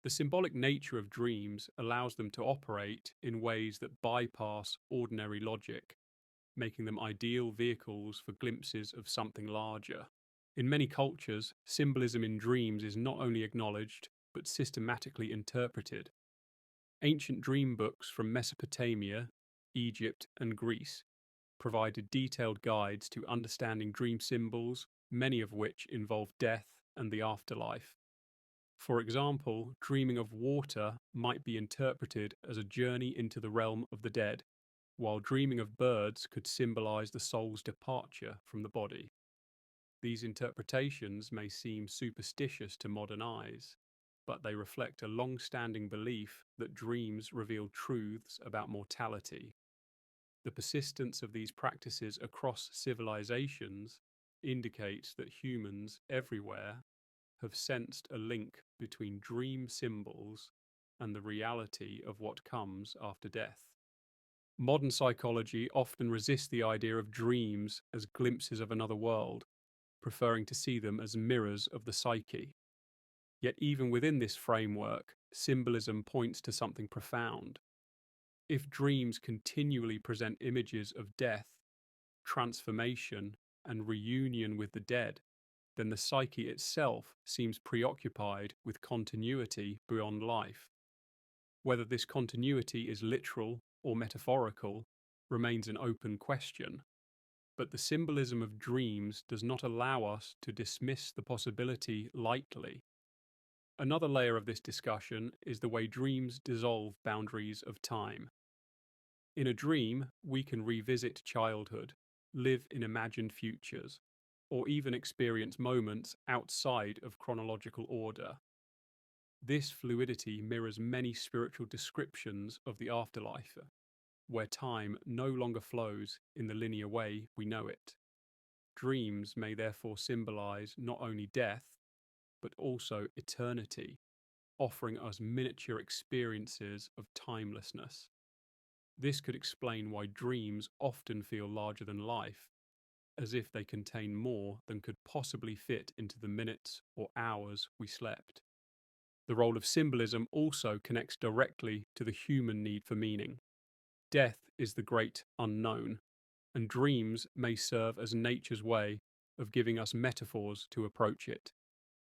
The symbolic nature of dreams allows them to operate in ways that bypass ordinary logic, making them ideal vehicles for glimpses of something larger. In many cultures, symbolism in dreams is not only acknowledged, but systematically interpreted. Ancient dream books from Mesopotamia, Egypt, and Greece provided detailed guides to understanding dream symbols, many of which involve death and the afterlife. For example, dreaming of water might be interpreted as a journey into the realm of the dead, while dreaming of birds could symbolize the soul's departure from the body. These interpretations may seem superstitious to modern eyes, but they reflect a long-standing belief that dreams reveal truths about mortality. The persistence of these practices across civilizations indicates that humans everywhere have sensed a link between dream symbols and the reality of what comes after death. Modern psychology often resists the idea of dreams as glimpses of another world, preferring to see them as mirrors of the psyche. Yet even within this framework, symbolism points to something profound. If dreams continually present images of death, transformation, and reunion with the dead, then the psyche itself seems preoccupied with continuity beyond life. Whether this continuity is literal or metaphorical remains an open question, but the symbolism of dreams does not allow us to dismiss the possibility lightly. Another layer of this discussion is the way dreams dissolve boundaries of time. In a dream, we can revisit childhood, live in imagined futures, or even experience moments outside of chronological order. This fluidity mirrors many spiritual descriptions of the afterlife, where time no longer flows in the linear way we know it. Dreams may therefore symbolize not only death, but also eternity, offering us miniature experiences of timelessness. This could explain why dreams often feel larger than life, as if they contain more than could possibly fit into the minutes or hours we slept. The role of symbolism also connects directly to the human need for meaning. Death is the great unknown, and dreams may serve as nature's way of giving us metaphors to approach it.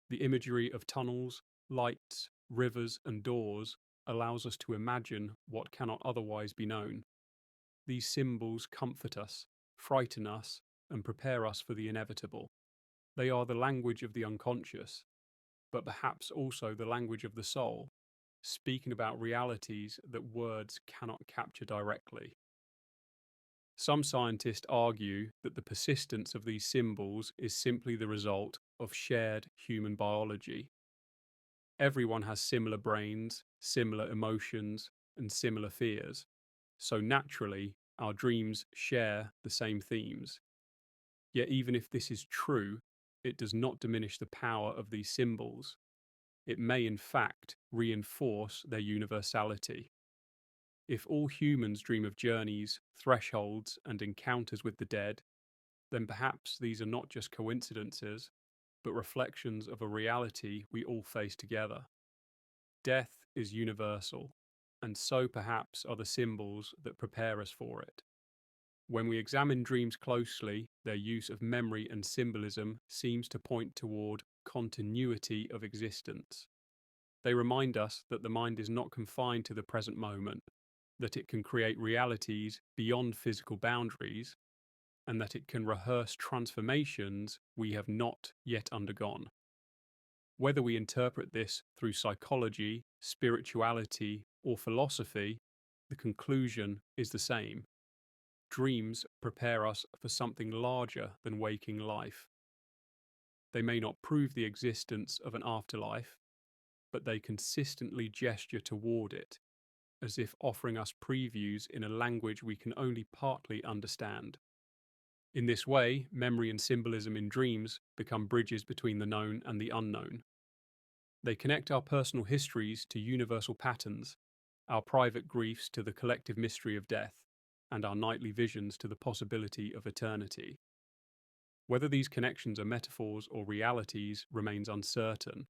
The imagery of tunnels, lights, rivers, and doors allows us to imagine what cannot otherwise be known. These symbols comfort us, frighten us, and prepare us for the inevitable. They are the language of the unconscious, but perhaps also the language of the soul, speaking about realities that words cannot capture directly. Some scientists argue that the persistence of these symbols is simply the result of shared human biology. Everyone has similar brains, similar emotions, and similar fears, so naturally, our dreams share the same themes. Yet, even if this is true, it does not diminish the power of these symbols. It may, in fact, reinforce their universality. If all humans dream of journeys, thresholds, and encounters with the dead, then perhaps these are not just coincidences, but reflections of a reality we all face together. Death is universal, and so perhaps are the symbols that prepare us for it. When we examine dreams closely, their use of memory and symbolism seems to point toward continuity of existence. They remind us that the mind is not confined to the present moment, that it can create realities beyond physical boundaries, and that it can rehearse transformations we have not yet undergone. Whether we interpret this through psychology, spirituality, or philosophy, the conclusion is the same. Dreams prepare us for something larger than waking life. They may not prove the existence of an afterlife, but they consistently gesture toward it, as if offering us previews in a language we can only partly understand. In this way, memory and symbolism in dreams become bridges between the known and the unknown. They connect our personal histories to universal patterns, our private griefs to the collective mystery of death, and our nightly visions to the possibility of eternity. Whether these connections are metaphors or realities remains uncertain,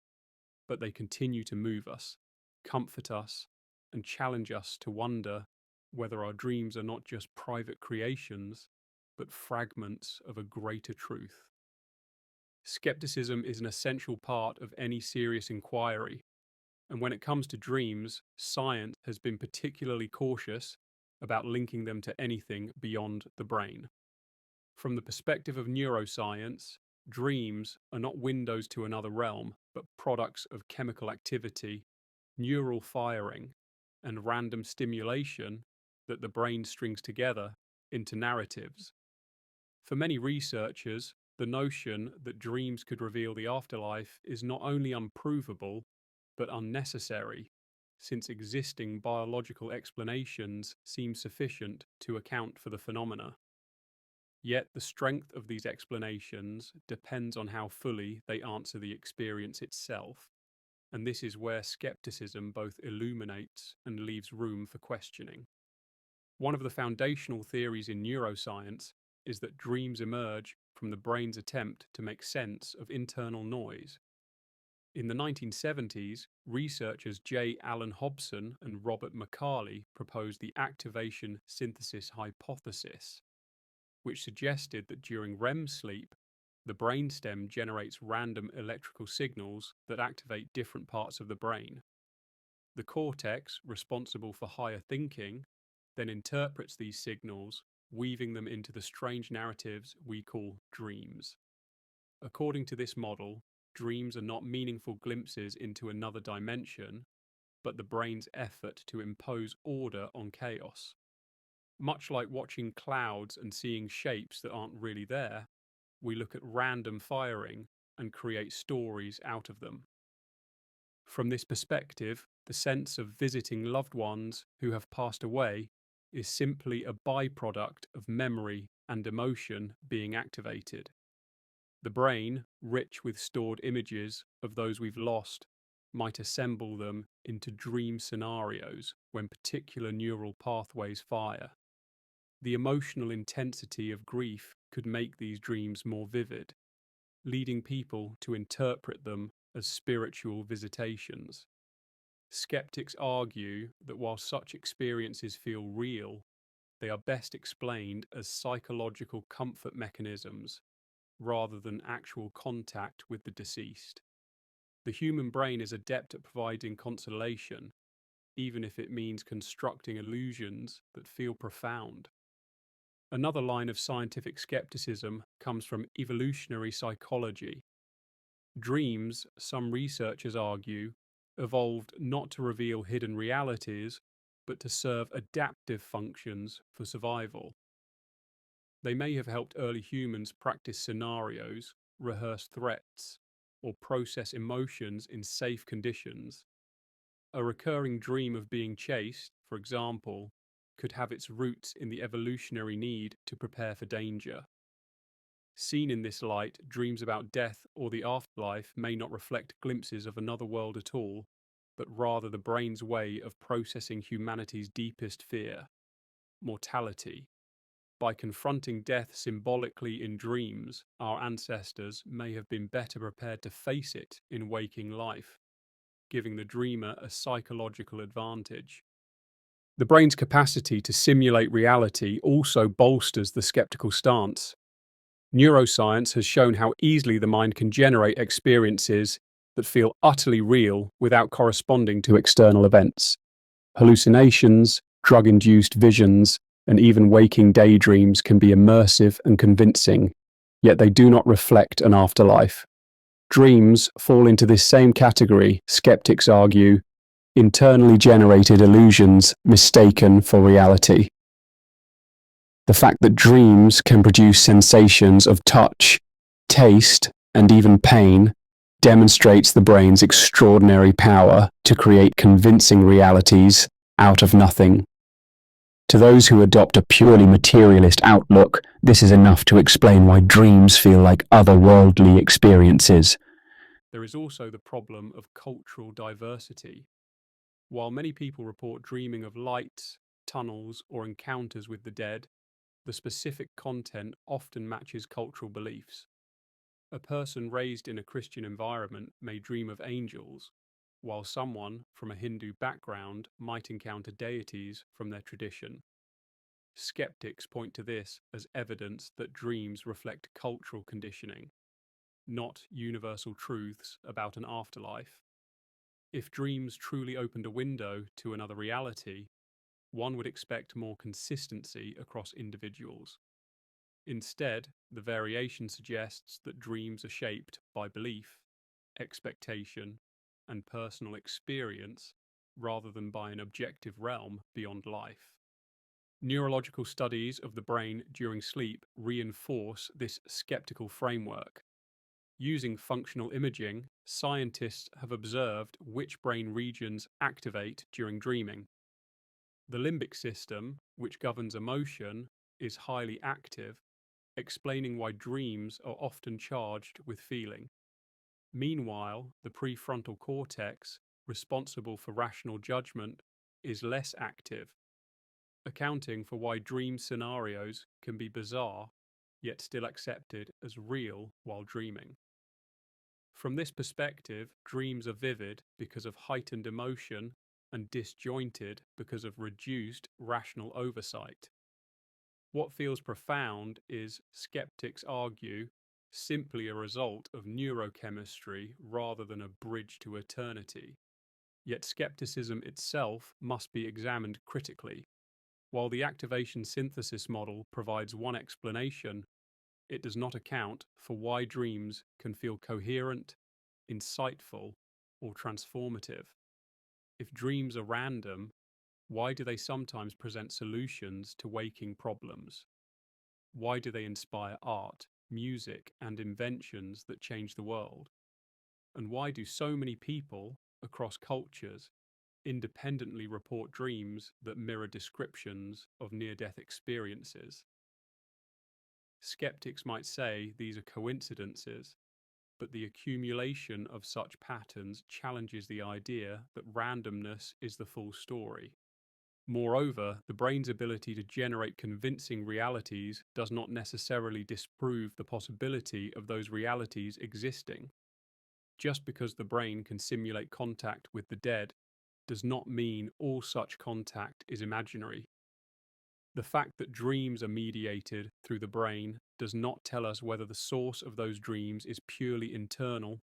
but they continue to move us, comfort us, and challenge us to wonder whether our dreams are not just private creations, but fragments of a greater truth. Skepticism is an essential part of any serious inquiry, and when it comes to dreams, science has been particularly cautious about linking them to anything beyond the brain. From the perspective of neuroscience, dreams are not windows to another realm, but products of chemical activity, neural firing, and random stimulation that the brain strings together into narratives. For many researchers, the notion that dreams could reveal the afterlife is not only unprovable, but unnecessary, since existing biological explanations seem sufficient to account for the phenomena. Yet the strength of these explanations depends on how fully they answer the experience itself, and this is where skepticism both illuminates and leaves room for questioning. One of the foundational theories in neuroscience is that dreams emerge from the brain's attempt to make sense of internal noise. In the 1970s, researchers J. Allen Hobson and Robert McCarley proposed the activation synthesis hypothesis, which suggested that during REM sleep, the brainstem generates random electrical signals that activate different parts of the brain. The cortex, responsible for higher thinking, then interprets these signals, weaving them into the strange narratives we call dreams. According to this model, dreams are not meaningful glimpses into another dimension, but the brain's effort to impose order on chaos. Much like watching clouds and seeing shapes that aren't really there, we look at random firing and create stories out of them. From this perspective, the sense of visiting loved ones who have passed away is simply a byproduct of memory and emotion being activated. The brain, rich with stored images of those we've lost, might assemble them into dream scenarios when particular neural pathways fire. The emotional intensity of grief could make these dreams more vivid, leading people to interpret them as spiritual visitations. Skeptics argue that while such experiences feel real, they are best explained as psychological comfort mechanisms rather than actual contact with the deceased. The human brain is adept at providing consolation, even if it means constructing illusions that feel profound. Another line of scientific skepticism comes from evolutionary psychology. Dreams, some researchers argue, evolved not to reveal hidden realities, but to serve adaptive functions for survival. They may have helped early humans practice scenarios, rehearse threats, or process emotions in safe conditions. A recurring dream of being chased, for example, could have its roots in the evolutionary need to prepare for danger. Seen in this light, dreams about death or the afterlife may not reflect glimpses of another world at all, but rather the brain's way of processing humanity's deepest fear, mortality. By confronting death symbolically in dreams, our ancestors may have been better prepared to face it in waking life, giving the dreamer a psychological advantage. The brain's capacity to simulate reality also bolsters the skeptical stance. Neuroscience has shown how easily the mind can generate experiences that feel utterly real without corresponding to external events. Hallucinations, drug-induced visions, and even waking daydreams can be immersive and convincing, yet they do not reflect an afterlife. Dreams fall into this same category, skeptics argue, internally generated illusions mistaken for reality. The fact that dreams can produce sensations of touch, taste, and even pain demonstrates the brain's extraordinary power to create convincing realities out of nothing. To those who adopt a purely materialist outlook, this is enough to explain why dreams feel like otherworldly experiences. There is also the problem of cultural diversity. While many people report dreaming of lights, tunnels, or encounters with the dead, the specific content often matches cultural beliefs. A person raised in a Christian environment may dream of angels, while someone from a Hindu background might encounter deities from their tradition. Skeptics point to this as evidence that dreams reflect cultural conditioning, not universal truths about an afterlife. If dreams truly opened a window to another reality, one would expect more consistency across individuals. Instead, the variation suggests that dreams are shaped by belief, expectation, and personal experience rather than by an objective realm beyond life. Neurological studies of the brain during sleep reinforce this skeptical framework. Using functional imaging, scientists have observed which brain regions activate during dreaming. The limbic system, which governs emotion, is highly active, explaining why dreams are often charged with feeling. Meanwhile, the prefrontal cortex, responsible for rational judgment, is less active, accounting for why dream scenarios can be bizarre, yet still accepted as real while dreaming. From this perspective, dreams are vivid because of heightened emotion and disjointed because of reduced rational oversight. What feels profound is, skeptics argue, simply a result of neurochemistry rather than a bridge to eternity. Yet skepticism itself must be examined critically. While the activation synthesis model provides one explanation, it does not account for why dreams can feel coherent, insightful, or transformative. If dreams are random, why do they sometimes present solutions to waking problems? Why do they inspire art, music, and inventions that change the world? And why do so many people across cultures independently report dreams that mirror descriptions of near-death experiences? Skeptics might say these are coincidences, but the accumulation of such patterns challenges the idea that randomness is the full story. Moreover, the brain's ability to generate convincing realities does not necessarily disprove the possibility of those realities existing. Just because the brain can simulate contact with the dead does not mean all such contact is imaginary. The fact that dreams are mediated through the brain does not tell us whether the source of those dreams is purely internal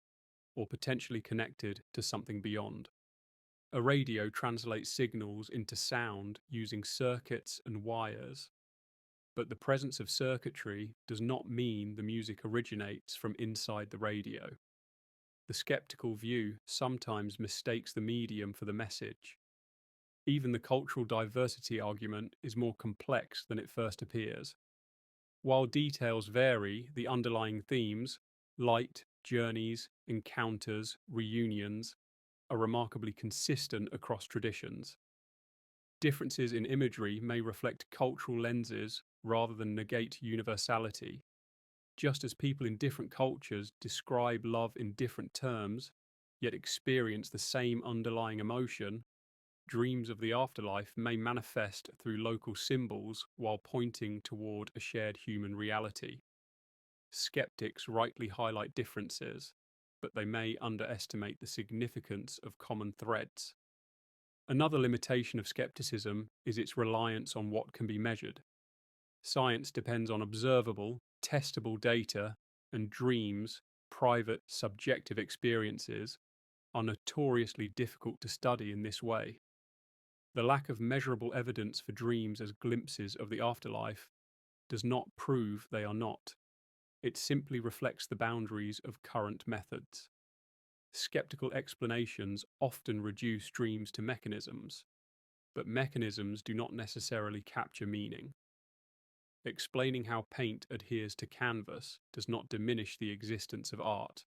or potentially connected to something beyond. A radio translates signals into sound using circuits and wires. But the presence of circuitry does not mean the music originates from inside the radio. The skeptical view sometimes mistakes the medium for the message. Even the cultural diversity argument is more complex than it first appears. While details vary, the underlying themes, light, journeys, encounters, reunions, are remarkably consistent across traditions. Differences in imagery may reflect cultural lenses rather than negate universality. Just as people in different cultures describe love in different terms, yet experience the same underlying emotion, dreams of the afterlife may manifest through local symbols while pointing toward a shared human reality. Skeptics rightly highlight differences, but they may underestimate the significance of common threads. Another limitation of skepticism is its reliance on what can be measured. Science depends on observable, testable data, and dreams, private, subjective experiences, are notoriously difficult to study in this way. The lack of measurable evidence for dreams as glimpses of the afterlife does not prove they are not. It simply reflects the boundaries of current methods. Skeptical explanations often reduce dreams to mechanisms, but mechanisms do not necessarily capture meaning. Explaining how paint adheres to canvas does not diminish the existence of art,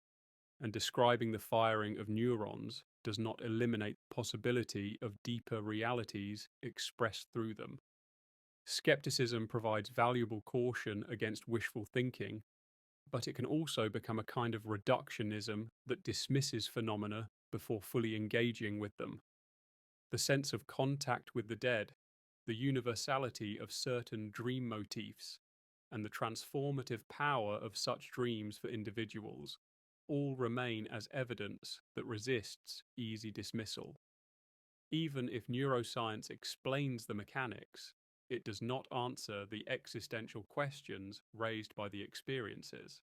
and describing the firing of neurons does not eliminate the possibility of deeper realities expressed through them. Skepticism provides valuable caution against wishful thinking, but it can also become a kind of reductionism that dismisses phenomena before fully engaging with them. The sense of contact with the dead, the universality of certain dream motifs, and the transformative power of such dreams for individuals all remain as evidence that resists easy dismissal. Even if neuroscience explains the mechanics, it does not answer the existential questions raised by the experiences.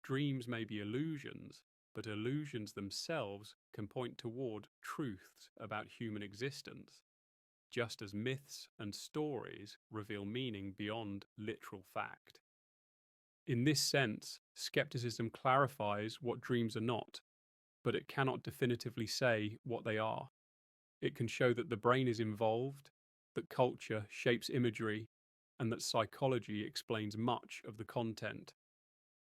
Dreams may be illusions, but illusions themselves can point toward truths about human existence, just as myths and stories reveal meaning beyond literal fact. In this sense, skepticism clarifies what dreams are not, but it cannot definitively say what they are. It can show that the brain is involved, that culture shapes imagery, and that psychology explains much of the content.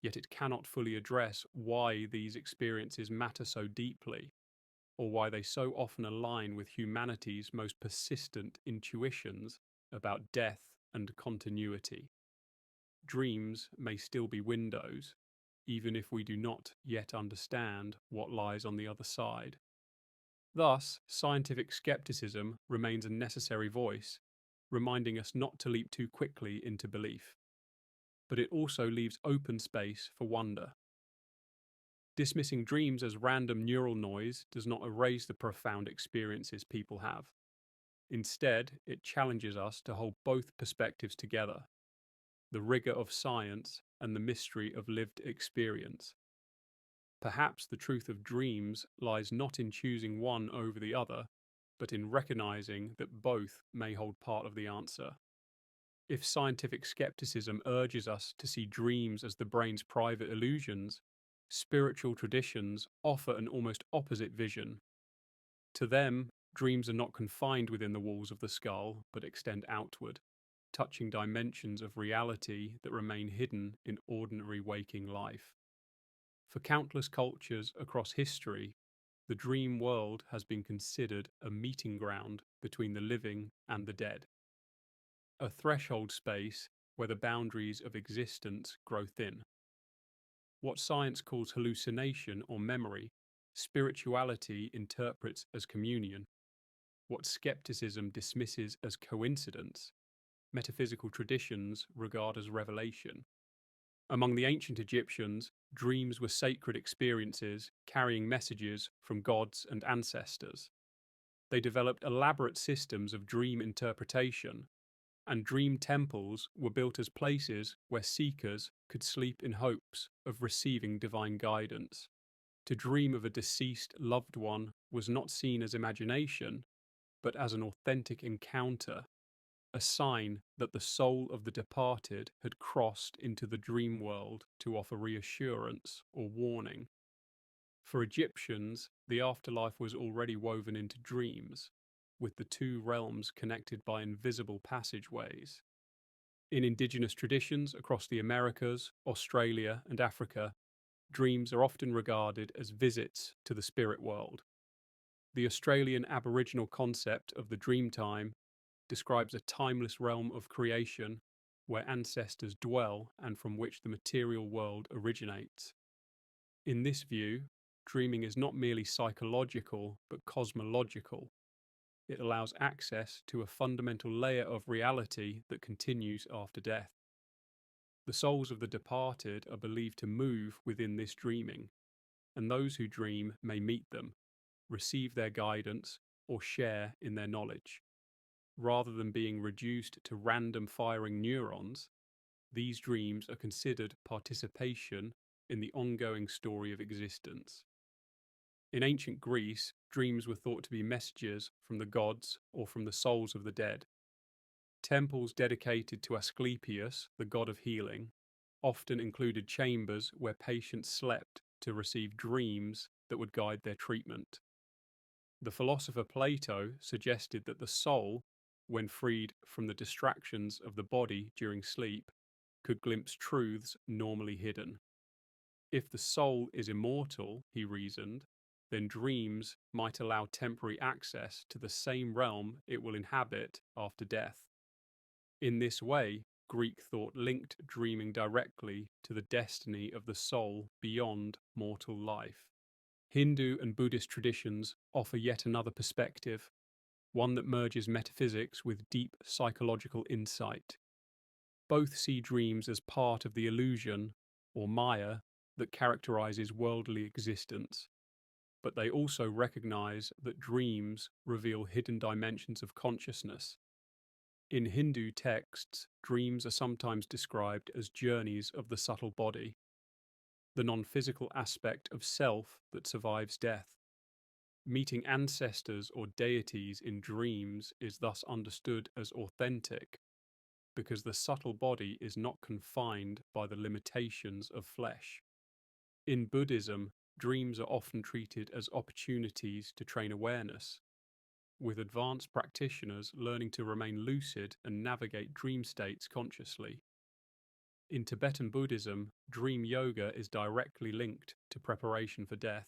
Yet it cannot fully address why these experiences matter so deeply, or why they so often align with humanity's most persistent intuitions about death and continuity. Dreams may still be windows, even if we do not yet understand what lies on the other side. Thus, scientific skepticism remains a necessary voice, reminding us not to leap too quickly into belief. But it also leaves open space for wonder. Dismissing dreams as random neural noise does not erase the profound experiences people have. Instead, it challenges us to hold both perspectives together, the rigor of science and the mystery of lived experience. Perhaps the truth of dreams lies not in choosing one over the other, but in recognizing that both may hold part of the answer. If scientific skepticism urges us to see dreams as the brain's private illusions, spiritual traditions offer an almost opposite vision. To them, dreams are not confined within the walls of the skull, but extend outward, touching dimensions of reality that remain hidden in ordinary waking life. For countless cultures across history, the dream world has been considered a meeting ground between the living and the dead, a threshold space where the boundaries of existence grow thin. What science calls hallucination or memory, spirituality interprets as communion. What skepticism dismisses as coincidence, metaphysical traditions regard as revelation. Among the ancient Egyptians, dreams were sacred experiences carrying messages from gods and ancestors. They developed elaborate systems of dream interpretation, and dream temples were built as places where seekers could sleep in hopes of receiving divine guidance. To dream of a deceased loved one was not seen as imagination, but as an authentic encounter, a sign that the soul of the departed had crossed into the dream world to offer reassurance or warning. For Egyptians, the afterlife was already woven into dreams, with the two realms connected by invisible passageways. In indigenous traditions across the Americas, Australia, and Africa, dreams are often regarded as visits to the spirit world. The Australian Aboriginal concept of the dream time describes a timeless realm of creation where ancestors dwell and from which the material world originates. In this view, dreaming is not merely psychological but cosmological. It allows access to a fundamental layer of reality that continues after death. The souls of the departed are believed to move within this dreaming, and those who dream may meet them, receive their guidance, or share in their knowledge. Rather than being reduced to random firing neurons, these dreams are considered participation in the ongoing story of existence. In ancient Greece, dreams were thought to be messages from the gods or from the souls of the dead. Temples dedicated to Asclepius, the god of healing, often included chambers where patients slept to receive dreams that would guide their treatment. The philosopher Plato suggested that the soul, when freed from the distractions of the body during sleep, could glimpse truths normally hidden. If the soul is immortal, he reasoned, then dreams might allow temporary access to the same realm it will inhabit after death. In this way, Greek thought linked dreaming directly to the destiny of the soul beyond mortal life. Hindu and Buddhist traditions offer yet another perspective, one that merges metaphysics with deep psychological insight. Both see dreams as part of the illusion, or maya, that characterizes worldly existence, but they also recognize that dreams reveal hidden dimensions of consciousness. In Hindu texts, dreams are sometimes described as journeys of the subtle body, the non-physical aspect of self that survives death. Meeting ancestors or deities in dreams is thus understood as authentic, because the subtle body is not confined by the limitations of flesh. In Buddhism, dreams are often treated as opportunities to train awareness, with advanced practitioners learning to remain lucid and navigate dream states consciously. In Tibetan Buddhism, dream yoga is directly linked to preparation for death,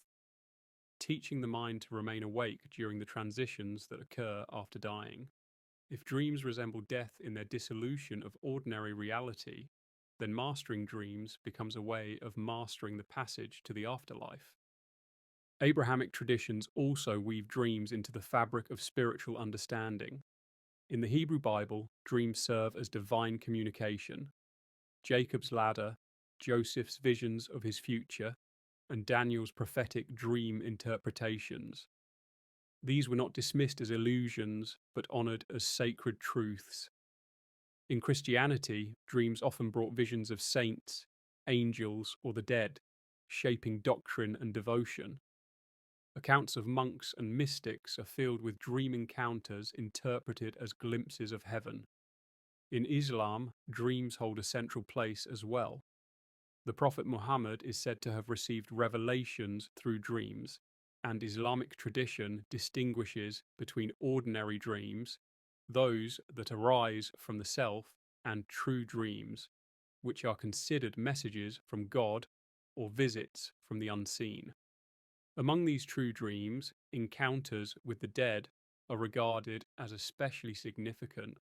teaching the mind to remain awake during the transitions that occur after dying. If dreams resemble death in their dissolution of ordinary reality, then mastering dreams becomes a way of mastering the passage to the afterlife. Abrahamic traditions also weave dreams into the fabric of spiritual understanding. In the Hebrew Bible, dreams serve as divine communication. Jacob's ladder, Joseph's visions of his future, and Daniel's prophetic dream interpretations. These were not dismissed as illusions, but honored as sacred truths. In Christianity, dreams often brought visions of saints, angels, or the dead, shaping doctrine and devotion. Accounts of monks and mystics are filled with dream encounters interpreted as glimpses of heaven. In Islam, dreams hold a central place as well. The Prophet Muhammad is said to have received revelations through dreams, and Islamic tradition distinguishes between ordinary dreams, those that arise from the self, and true dreams, which are considered messages from God or visits from the unseen. Among these true dreams, encounters with the dead are regarded as especially significant,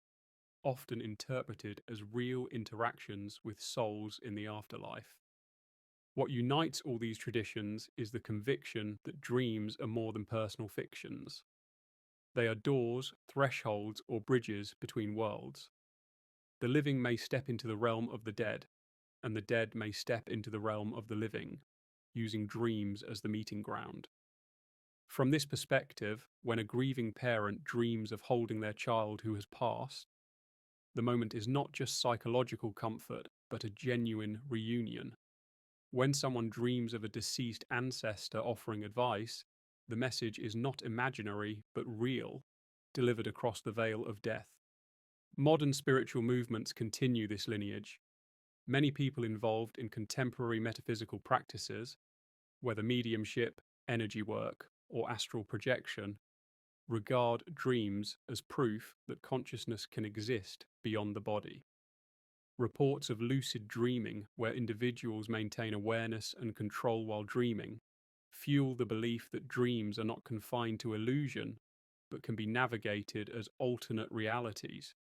often interpreted as real interactions with souls in the afterlife. What unites all these traditions is the conviction that dreams are more than personal fictions. They are doors, thresholds, or bridges between worlds. The living may step into the realm of the dead, and the dead may step into the realm of the living, using dreams as the meeting ground. From this perspective, when a grieving parent dreams of holding their child who has passed, the moment is not just psychological comfort, but a genuine reunion. When someone dreams of a deceased ancestor offering advice, the message is not imaginary, but real, delivered across the veil of death. Modern spiritual movements continue this lineage. Many people involved in contemporary metaphysical practices, whether mediumship, energy work, or astral projection, regard dreams as proof that consciousness can exist beyond the body. Reports of lucid dreaming, where individuals maintain awareness and control while dreaming, fuel the belief that dreams are not confined to illusion, but can be navigated as alternate realities.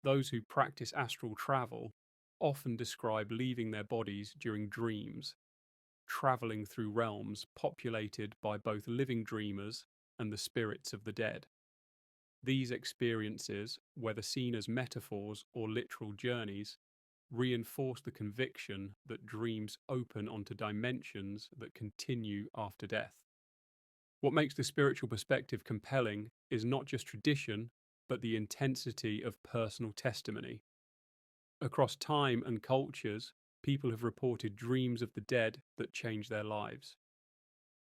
Those who practice astral travel often describe leaving their bodies during dreams, traveling through realms populated by both living dreamers and the spirits of the dead. These experiences, whether seen as metaphors or literal journeys, reinforce the conviction that dreams open onto dimensions that continue after death. What makes the spiritual perspective compelling is not just tradition, but the intensity of personal testimony. Across time and cultures, people have reported dreams of the dead that change their lives.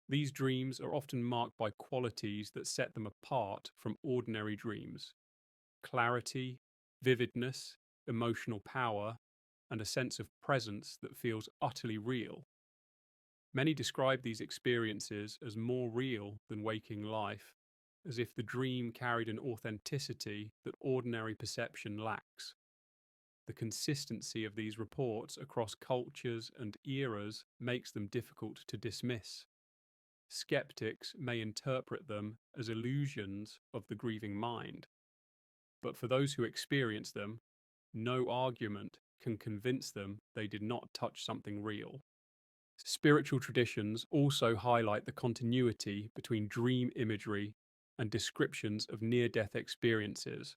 These dreams are often marked by qualities that set them apart from ordinary dreams: clarity, vividness, emotional power, and a sense of presence that feels utterly real. Many describe these experiences as more real than waking life, as if the dream carried an authenticity that ordinary perception lacks. The consistency of these reports across cultures and eras makes them difficult to dismiss. Skeptics may interpret them as illusions of the grieving mind, but for those who experience them, no argument can convince them they did not touch something real. Spiritual traditions also highlight the continuity between dream imagery and descriptions of near-death experiences.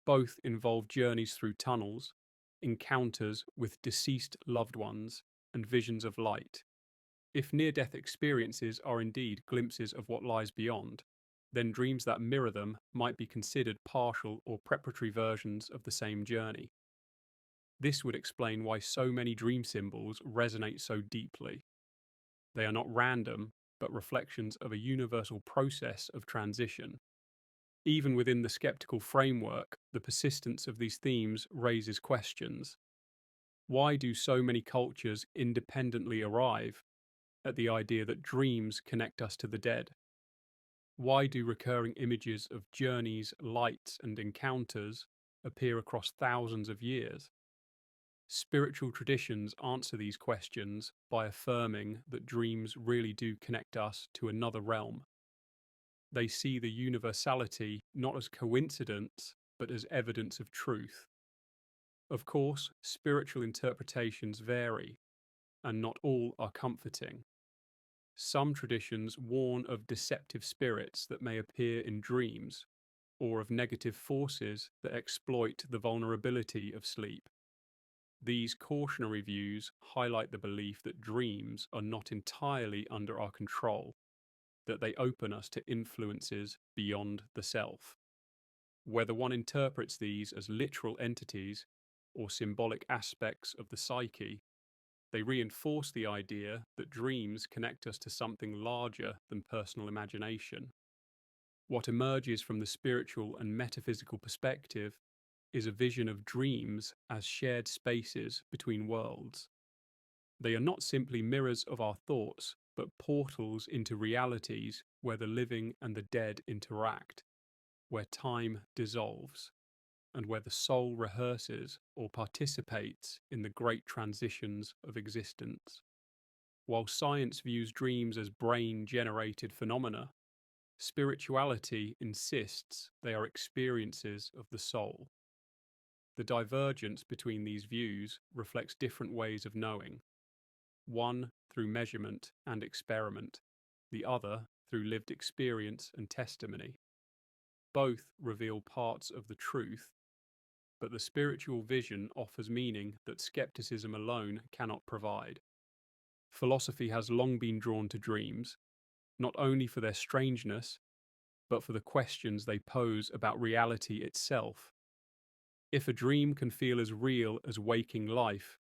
Both involve journeys through tunnels, encounters with deceased loved ones, and visions of light. If near-death experiences are indeed glimpses of what lies beyond, then dreams that mirror them might be considered partial or preparatory versions of the same journey. This would explain why so many dream symbols resonate so deeply. They are not random, but reflections of a universal process of transition. Even within the skeptical framework, the persistence of these themes raises questions. Why do so many cultures independently arrive at the idea that dreams connect us to the dead? Why do recurring images of journeys, lights, and encounters appear across thousands of years? Spiritual traditions answer these questions by affirming that dreams really do connect us to another realm. They see the universality not as coincidence, but as evidence of truth. Of course, spiritual interpretations vary, and not all are comforting. Some traditions warn of deceptive spirits that may appear in dreams, or of negative forces that exploit the vulnerability of sleep. These cautionary views highlight the belief that dreams are not entirely under our control, that they open us to influences beyond the self. Whether one interprets these as literal entities or symbolic aspects of the psyche, they reinforce the idea that dreams connect us to something larger than personal imagination. What emerges from the spiritual and metaphysical perspective is a vision of dreams as shared spaces between worlds. They are not simply mirrors of our thoughts, but portals into realities where the living and the dead interact, where time dissolves, and where the soul rehearses or participates in the great transitions of existence. While science views dreams as brain-generated phenomena, spirituality insists they are experiences of the soul. The divergence between these views reflects different ways of knowing, one through measurement and experiment, the other through lived experience and testimony. Both reveal parts of the truth, but the spiritual vision offers meaning that skepticism alone cannot provide. Philosophy has long been drawn to dreams, not only for their strangeness, but for the questions they pose about reality itself. If a dream can feel as real as waking life,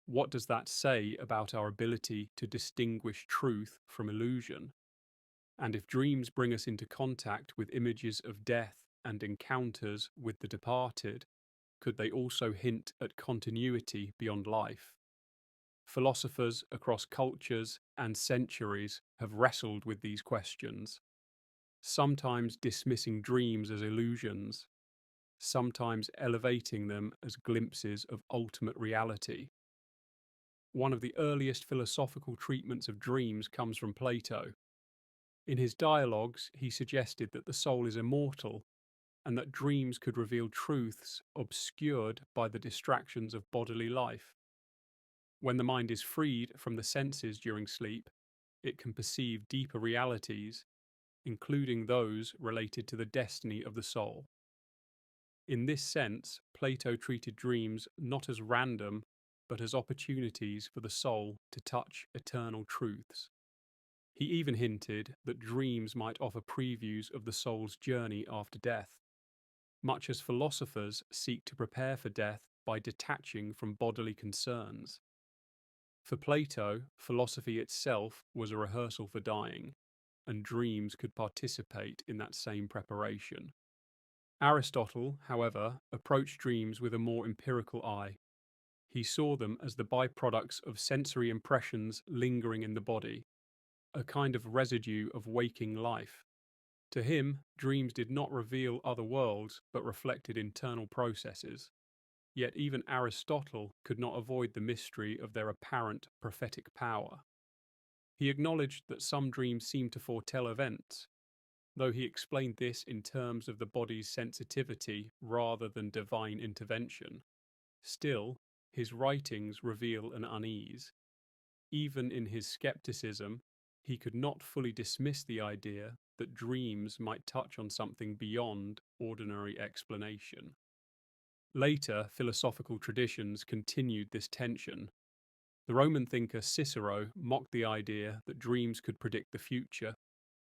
what does that say about our ability to distinguish truth from illusion? And if dreams bring us into contact with images of death and encounters with the departed, could they also hint at continuity beyond life? Philosophers across cultures and centuries have wrestled with these questions, sometimes dismissing dreams as illusions, sometimes elevating them as glimpses of ultimate reality. One of the earliest philosophical treatments of dreams comes from Plato. In his dialogues, he suggested that the soul is immortal and that dreams could reveal truths obscured by the distractions of bodily life. When the mind is freed from the senses during sleep, it can perceive deeper realities, including those related to the destiny of the soul. In this sense, Plato treated dreams not as random, but as opportunities for the soul to touch eternal truths. He even hinted that dreams might offer previews of the soul's journey after death, much as philosophers seek to prepare for death by detaching from bodily concerns. For Plato, philosophy itself was a rehearsal for dying, and dreams could participate in that same preparation. Aristotle, however, approached dreams with a more empirical eye. He saw them as the byproducts of sensory impressions lingering in the body, a kind of residue of waking life. To him, dreams did not reveal other worlds but reflected internal processes. Yet even Aristotle could not avoid the mystery of their apparent prophetic power. He acknowledged that some dreams seemed to foretell events, though he explained this in terms of the body's sensitivity rather than divine intervention. Still, his writings reveal an unease. Even in his skepticism, he could not fully dismiss the idea that dreams might touch on something beyond ordinary explanation. Later, philosophical traditions continued this tension. The Roman thinker Cicero mocked the idea that dreams could predict the future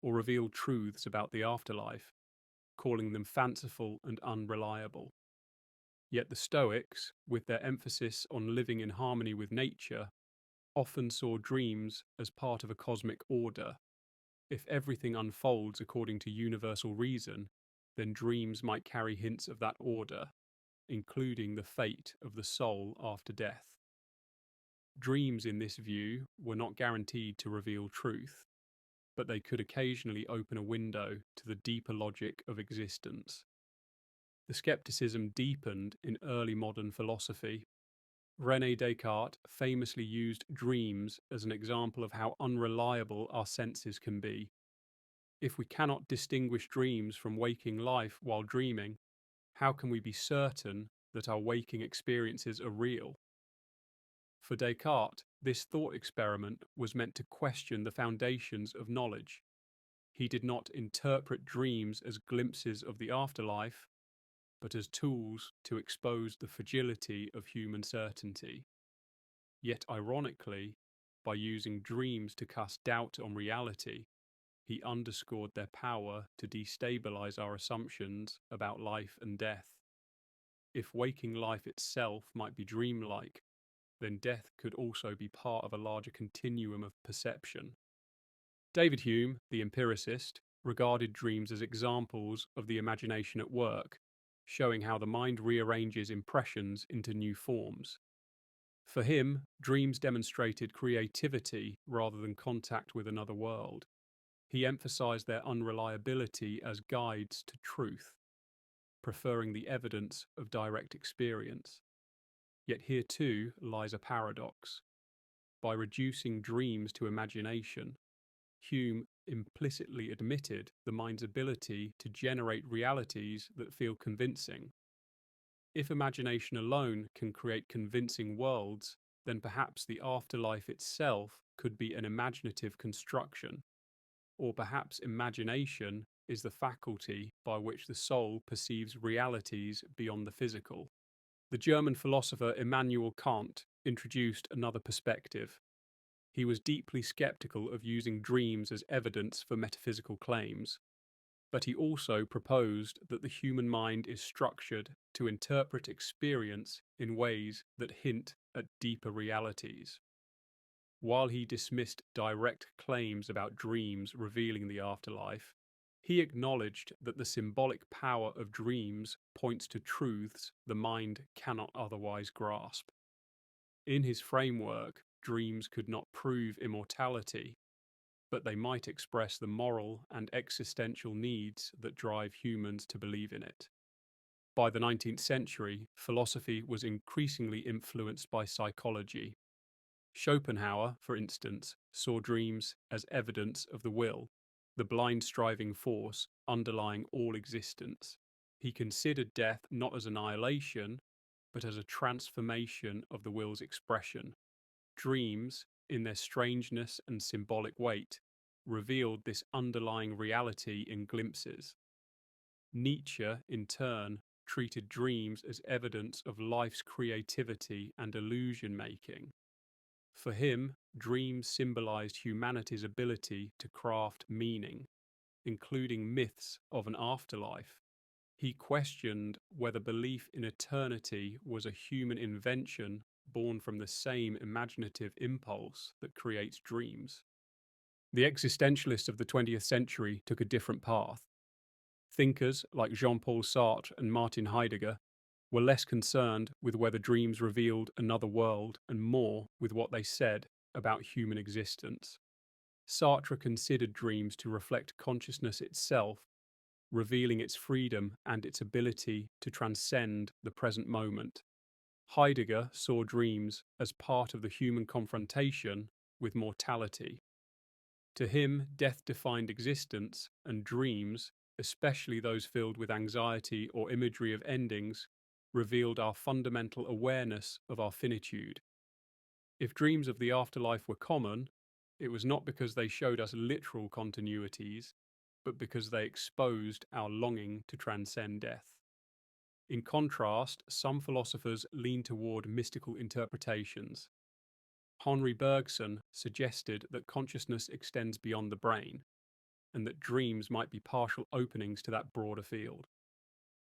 or reveal truths about the afterlife, calling them fanciful and unreliable. Yet the Stoics, with their emphasis on living in harmony with nature, often saw dreams as part of a cosmic order. If everything unfolds according to universal reason, then dreams might carry hints of that order, including the fate of the soul after death. Dreams, in this view, were not guaranteed to reveal truth, but they could occasionally open a window to the deeper logic of existence. The skepticism deepened in early modern philosophy. René Descartes famously used dreams as an example of how unreliable our senses can be. If we cannot distinguish dreams from waking life while dreaming, how can we be certain that our waking experiences are real? For Descartes, this thought experiment was meant to question the foundations of knowledge. He did not interpret dreams as glimpses of the afterlife, but as tools to expose the fragility of human certainty. Yet ironically, by using dreams to cast doubt on reality, he underscored their power to destabilize our assumptions about life and death. If waking life itself might be dreamlike, then death could also be part of a larger continuum of perception. David Hume, the empiricist, regarded dreams as examples of the imagination at work, showing how the mind rearranges impressions into new forms. For him, dreams demonstrated creativity rather than contact with another world. He emphasized their unreliability as guides to truth, preferring the evidence of direct experience. Yet here too lies a paradox. By reducing dreams to imagination, Hume implicitly admitted the mind's ability to generate realities that feel convincing. If imagination alone can create convincing worlds, then perhaps the afterlife itself could be an imaginative construction, or perhaps imagination is the faculty by which the soul perceives realities beyond the physical. The German philosopher Immanuel Kant introduced another perspective. He was deeply skeptical of using dreams as evidence for metaphysical claims, but he also proposed that the human mind is structured to interpret experience in ways that hint at deeper realities. While he dismissed direct claims about dreams revealing the afterlife, He acknowledged that the symbolic power of dreams points to truths the mind cannot otherwise grasp. In his framework, dreams could not prove immortality, but they might express the moral and existential needs that drive humans to believe in it. By the 19th century, philosophy was increasingly influenced by psychology. Schopenhauer, for instance, saw dreams as evidence of the will, the blind striving force underlying all existence. He considered death not as annihilation, but as a transformation of the will's expression. Dreams, in their strangeness and symbolic weight, revealed this underlying reality in glimpses. Nietzsche, in turn, treated dreams as evidence of life's creativity and illusion making. For him, dreams symbolized humanity's ability to craft meaning, including myths of an afterlife. He questioned whether belief in eternity was a human invention born from the same imaginative impulse that creates dreams. The existentialists of the 20th century took a different path. Thinkers like Jean-Paul Sartre and Martin Heidegger were less concerned with whether dreams revealed another world and more with what they said about human existence. Sartre considered dreams to reflect consciousness itself, revealing its freedom and its ability to transcend the present moment. Heidegger saw dreams as part of the human confrontation with mortality. To him, death-defined existence and dreams, especially those filled with anxiety or imagery of endings, revealed our fundamental awareness of our finitude. If dreams of the afterlife were common, it was not because they showed us literal continuities, but because they exposed our longing to transcend death. In contrast, some philosophers lean toward mystical interpretations. Henri Bergson suggested that consciousness extends beyond the brain, and that dreams might be partial openings to that broader field.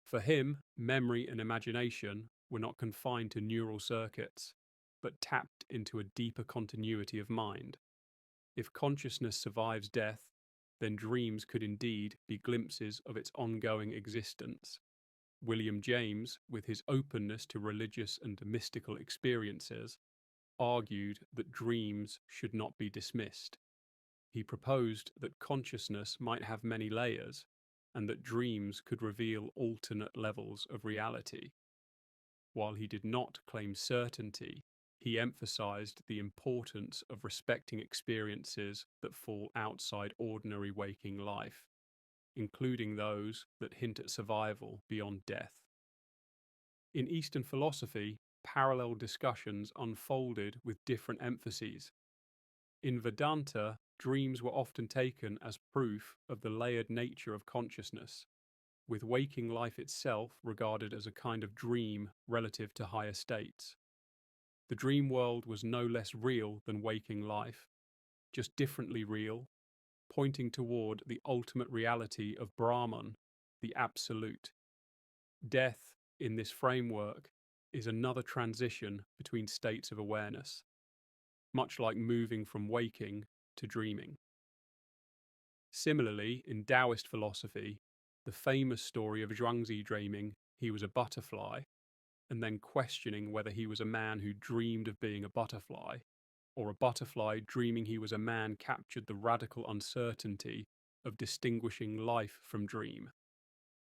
For him, memory and imagination were not confined to neural circuits, but tapped into a deeper continuity of mind. If consciousness survives death, then dreams could indeed be glimpses of its ongoing existence. William James, with his openness to religious and mystical experiences, argued that dreams should not be dismissed. He proposed that consciousness might have many layers, and that dreams could reveal alternate levels of reality. While he did not claim certainty, he emphasized the importance of respecting experiences that fall outside ordinary waking life, including those that hint at survival beyond death. In Eastern philosophy, parallel discussions unfolded with different emphases. In Vedanta, dreams were often taken as proof of the layered nature of consciousness, with waking life itself regarded as a kind of dream relative to higher states. The dream world was no less real than waking life, just differently real, pointing toward the ultimate reality of Brahman, the Absolute. Death, in this framework, is another transition between states of awareness, much like moving from waking to dreaming. Similarly, in Taoist philosophy, the famous story of Zhuangzi dreaming he was a butterfly, and then questioning whether he was a man who dreamed of being a butterfly, or a butterfly dreaming he was a man, captured the radical uncertainty of distinguishing life from dream.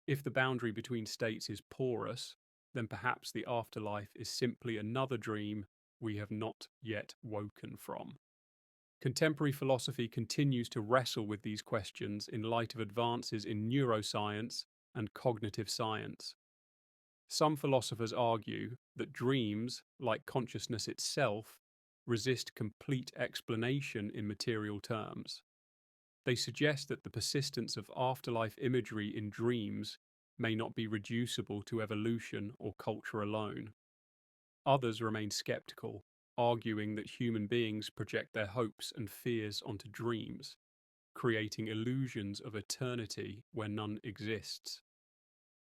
If the boundary between states is porous, then perhaps the afterlife is simply another dream we have not yet woken from. Contemporary philosophy continues to wrestle with these questions in light of advances in neuroscience and cognitive science. Some philosophers argue that dreams, like consciousness itself, resist complete explanation in material terms. They suggest that the persistence of afterlife imagery in dreams may not be reducible to evolution or culture alone. Others remain skeptical, arguing that human beings project their hopes and fears onto dreams, creating illusions of eternity where none exists.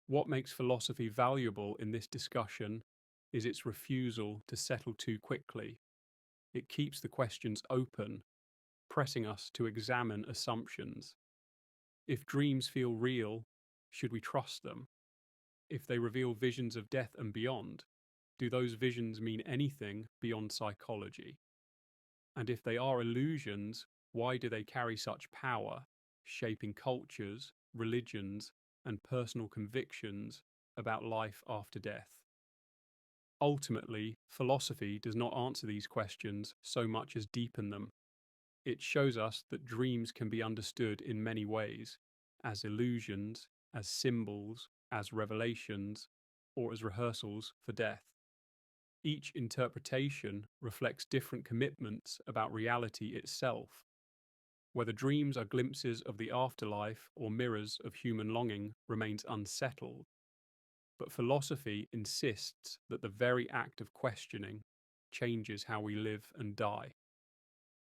What makes philosophy valuable in this discussion is its refusal to settle too quickly. It keeps the questions open, pressing us to examine assumptions. If dreams feel real, should we trust them? If they reveal visions of death and beyond, do those visions mean anything beyond psychology? And if they are illusions, why do they carry such power, shaping cultures, religions, and personal convictions about life after death? Ultimately, philosophy does not answer these questions so much as deepen them. It shows us that dreams can be understood in many ways, as illusions, as symbols, as revelations, or as rehearsals for death. Each interpretation reflects different commitments about reality itself. Whether dreams are glimpses of the afterlife or mirrors of human longing remains unsettled, but philosophy insists that the very act of questioning changes how we live and die.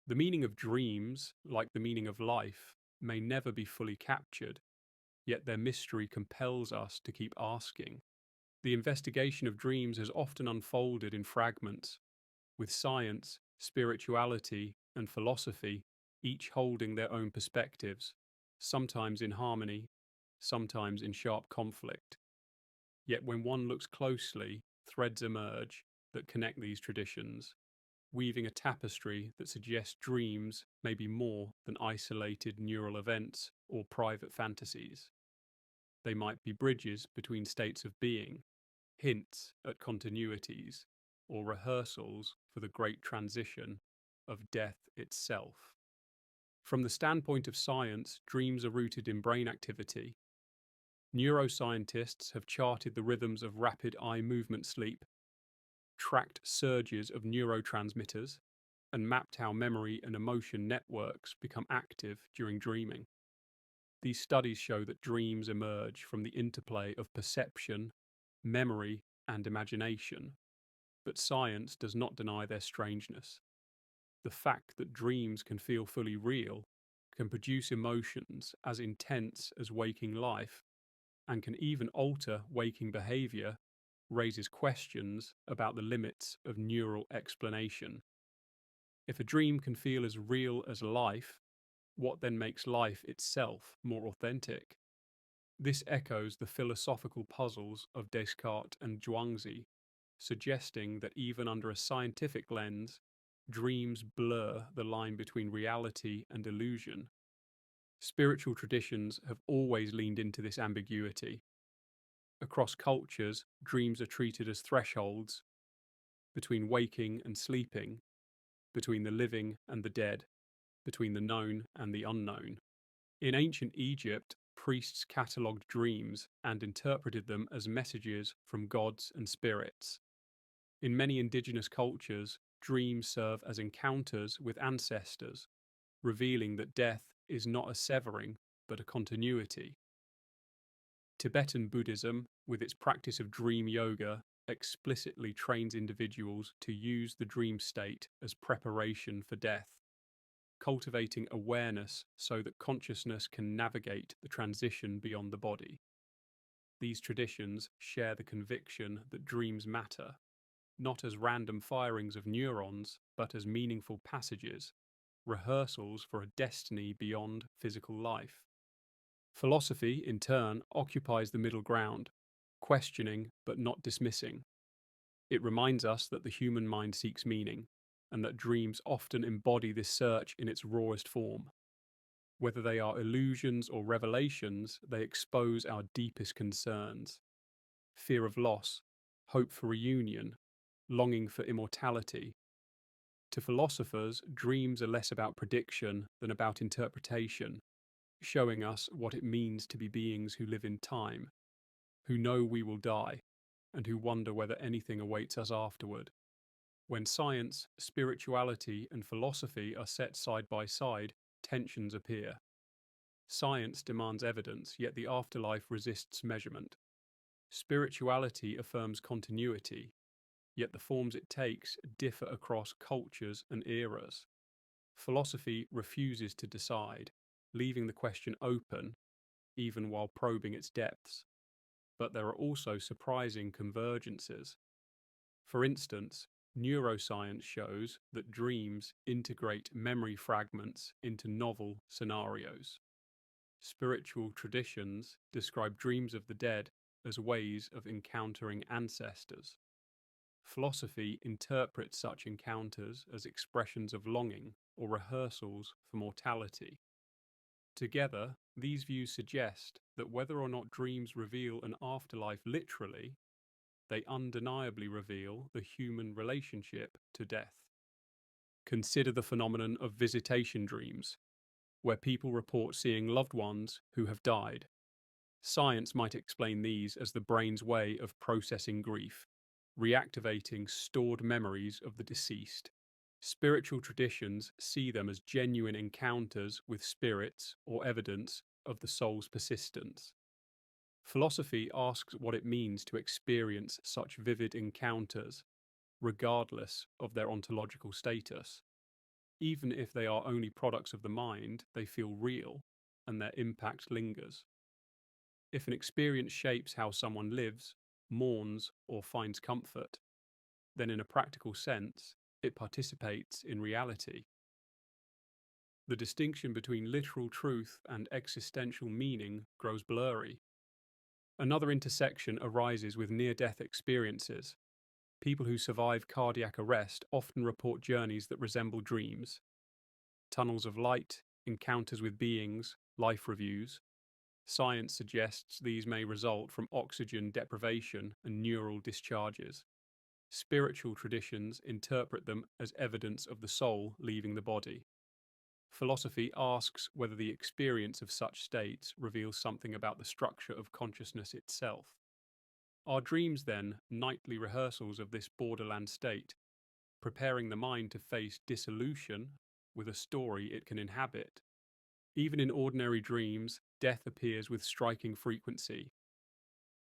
The meaning of dreams, like the meaning of life, may never be fully captured, yet their mystery compels us to keep asking. The investigation of dreams has often unfolded in fragments, with science, spirituality, and philosophy each holding their own perspectives, sometimes in harmony, sometimes in sharp conflict. Yet when one looks closely, threads emerge that connect these traditions, weaving a tapestry that suggests dreams may be more than isolated neural events or private fantasies. They might be bridges between states of being, hints at continuities, or rehearsals for the great transition of death itself. From the standpoint of science, dreams are rooted in brain activity. Neuroscientists have charted the rhythms of rapid eye movement sleep, tracked surges of neurotransmitters, and mapped how memory and emotion networks become active during dreaming. These studies show that dreams emerge from the interplay of perception, memory, and imagination, but science does not deny their strangeness. The fact that dreams can feel fully real, can produce emotions as intense as waking life, and can even alter waking behavior raises questions about the limits of neural explanation. If a dream can feel as real as life, what then makes life itself more authentic? This echoes the philosophical puzzles of Descartes and Zhuangzi, suggesting that even under a scientific lens, dreams blur the line between reality and illusion. Spiritual traditions have always leaned into this ambiguity. Across cultures, dreams are treated as thresholds between waking and sleeping, between the living and the dead, between the known and the unknown. In ancient Egypt, priests catalogued dreams and interpreted them as messages from gods and spirits. In many indigenous cultures, dreams serve as encounters with ancestors, revealing that death is not a severing, but a continuity. Tibetan Buddhism, with its practice of dream yoga, explicitly trains individuals to use the dream state as preparation for death, cultivating awareness so that consciousness can navigate the transition beyond the body. These traditions share the conviction that dreams matter, not as random firings of neurons, but as meaningful passages, rehearsals for a destiny beyond physical life. Philosophy, in turn, occupies the middle ground, questioning but not dismissing. It reminds us that the human mind seeks meaning, and that dreams often embody this search in its rawest form. Whether they are illusions or revelations, they expose our deepest concerns: fear of loss, hope for reunion, longing for immortality. To philosophers, dreams are less about prediction than about interpretation, showing us what it means to be beings who live in time, who know we will die, and who wonder whether anything awaits us afterward. When science, spirituality, and philosophy are set side by side, tensions appear. Science demands evidence, yet the afterlife resists measurement. Spirituality affirms continuity, yet the forms it takes differ across cultures and eras. Philosophy refuses to decide, leaving the question open, even while probing its depths. But there are also surprising convergences. For instance, neuroscience shows that dreams integrate memory fragments into novel scenarios. Spiritual traditions describe dreams of the dead as ways of encountering ancestors. Philosophy interprets such encounters as expressions of longing or rehearsals for mortality. Together, these views suggest that whether or not dreams reveal an afterlife literally, they undeniably reveal the human relationship to death. Consider the phenomenon of visitation dreams, where people report seeing loved ones who have died. Science might explain these as the brain's way of processing grief, reactivating stored memories of the deceased. Spiritual traditions see them as genuine encounters with spirits or evidence of the soul's persistence. Philosophy asks what it means to experience such vivid encounters, regardless of their ontological status. Even if they are only products of the mind, they feel real, and their impact lingers. If an experience shapes how someone lives, mourns, or finds comfort, then in a practical sense, it participates in reality. The distinction between literal truth and existential meaning grows blurry. Another intersection arises with near-death experiences. People who survive cardiac arrest often report journeys that resemble dreams. Tunnels of light, encounters with beings, life reviews. Science suggests these may result from oxygen deprivation and neural discharges. Spiritual traditions interpret them as evidence of the soul leaving the body. Philosophy asks whether the experience of such states reveals something about the structure of consciousness itself. Are dreams, then, nightly rehearsals of this borderland state, preparing the mind to face dissolution with a story it can inhabit? Even in ordinary dreams, death appears with striking frequency.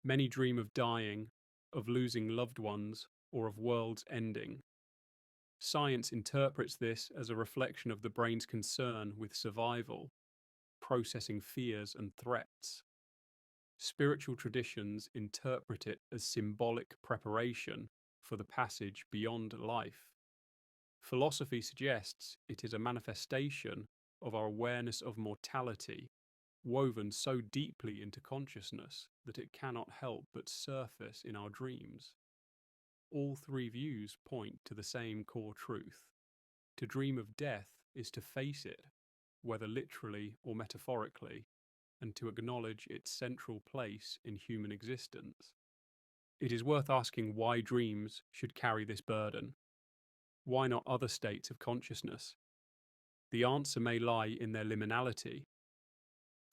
Many dream of dying, of losing loved ones, or of worlds ending. Science interprets this as a reflection of the brain's concern with survival, processing fears and threats. Spiritual traditions interpret it as symbolic preparation for the passage beyond life. Philosophy suggests it is a manifestation of our awareness of mortality, woven so deeply into consciousness that it cannot help but surface in our dreams. All three views point to the same core truth. To dream of death is to face it, whether literally or metaphorically, and to acknowledge its central place in human existence. It is worth asking why dreams should carry this burden. Why not other states of consciousness? The answer may lie in their liminality.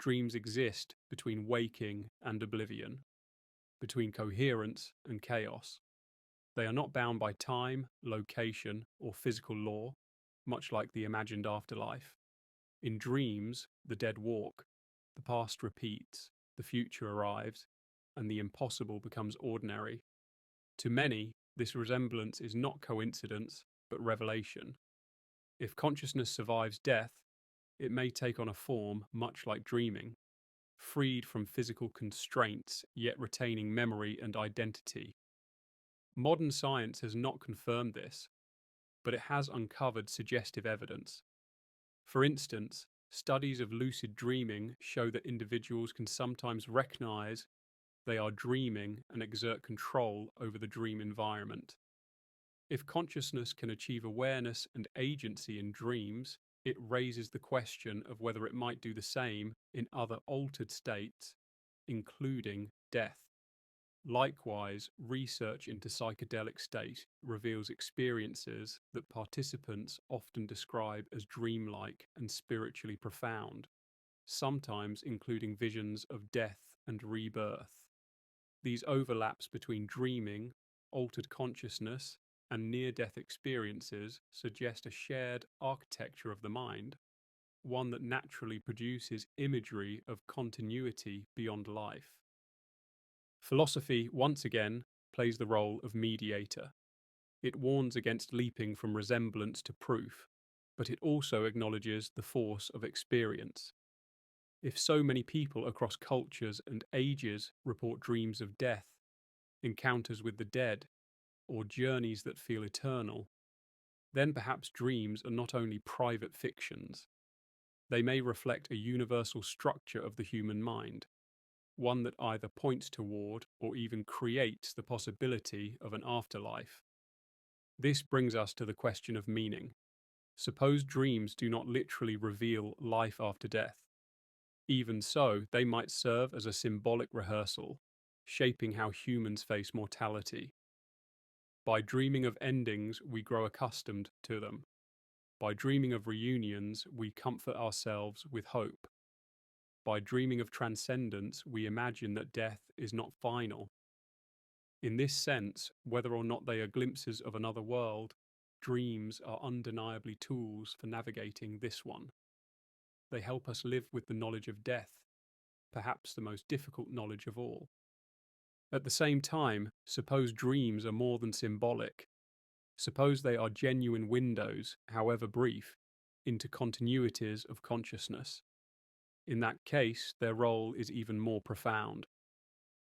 Dreams exist between waking and oblivion, between coherence and chaos. They are not bound by time, location, or physical law, much like the imagined afterlife. In dreams, the dead walk, the past repeats, the future arrives, and the impossible becomes ordinary. To many, this resemblance is not coincidence, but revelation. If consciousness survives death, it may take on a form much like dreaming, freed from physical constraints, yet retaining memory and identity. Modern science has not confirmed this, but it has uncovered suggestive evidence. For instance, studies of lucid dreaming show that individuals can sometimes recognize they are dreaming and exert control over the dream environment. If consciousness can achieve awareness and agency in dreams, it raises the question of whether it might do the same in other altered states, including death. Likewise, research into psychedelic state reveals experiences that participants often describe as dreamlike and spiritually profound, sometimes including visions of death and rebirth. These overlaps between dreaming, altered consciousness, and near-death experiences suggest a shared architecture of the mind, one that naturally produces imagery of continuity beyond life. Philosophy, once again, plays the role of mediator. It warns against leaping from resemblance to proof, but it also acknowledges the force of experience. If so many people across cultures and ages report dreams of death, encounters with the dead, or journeys that feel eternal, then perhaps dreams are not only private fictions, They may reflect a universal structure of the human mind, one that either points toward or even creates the possibility of an afterlife. This brings us to the question of meaning. Suppose dreams do not literally reveal life after death. Even so, they might serve as a symbolic rehearsal, shaping how humans face mortality. By dreaming of endings, we grow accustomed to them. By dreaming of reunions, we comfort ourselves with hope. By dreaming of transcendence, we imagine that death is not final. In this sense, whether or not they are glimpses of another world, dreams are undeniably tools for navigating this one. They help us live with the knowledge of death, perhaps the most difficult knowledge of all. At the same time, suppose dreams are more than symbolic. Suppose they are genuine windows, however brief, into continuities of consciousness. In that case, their role is even more profound.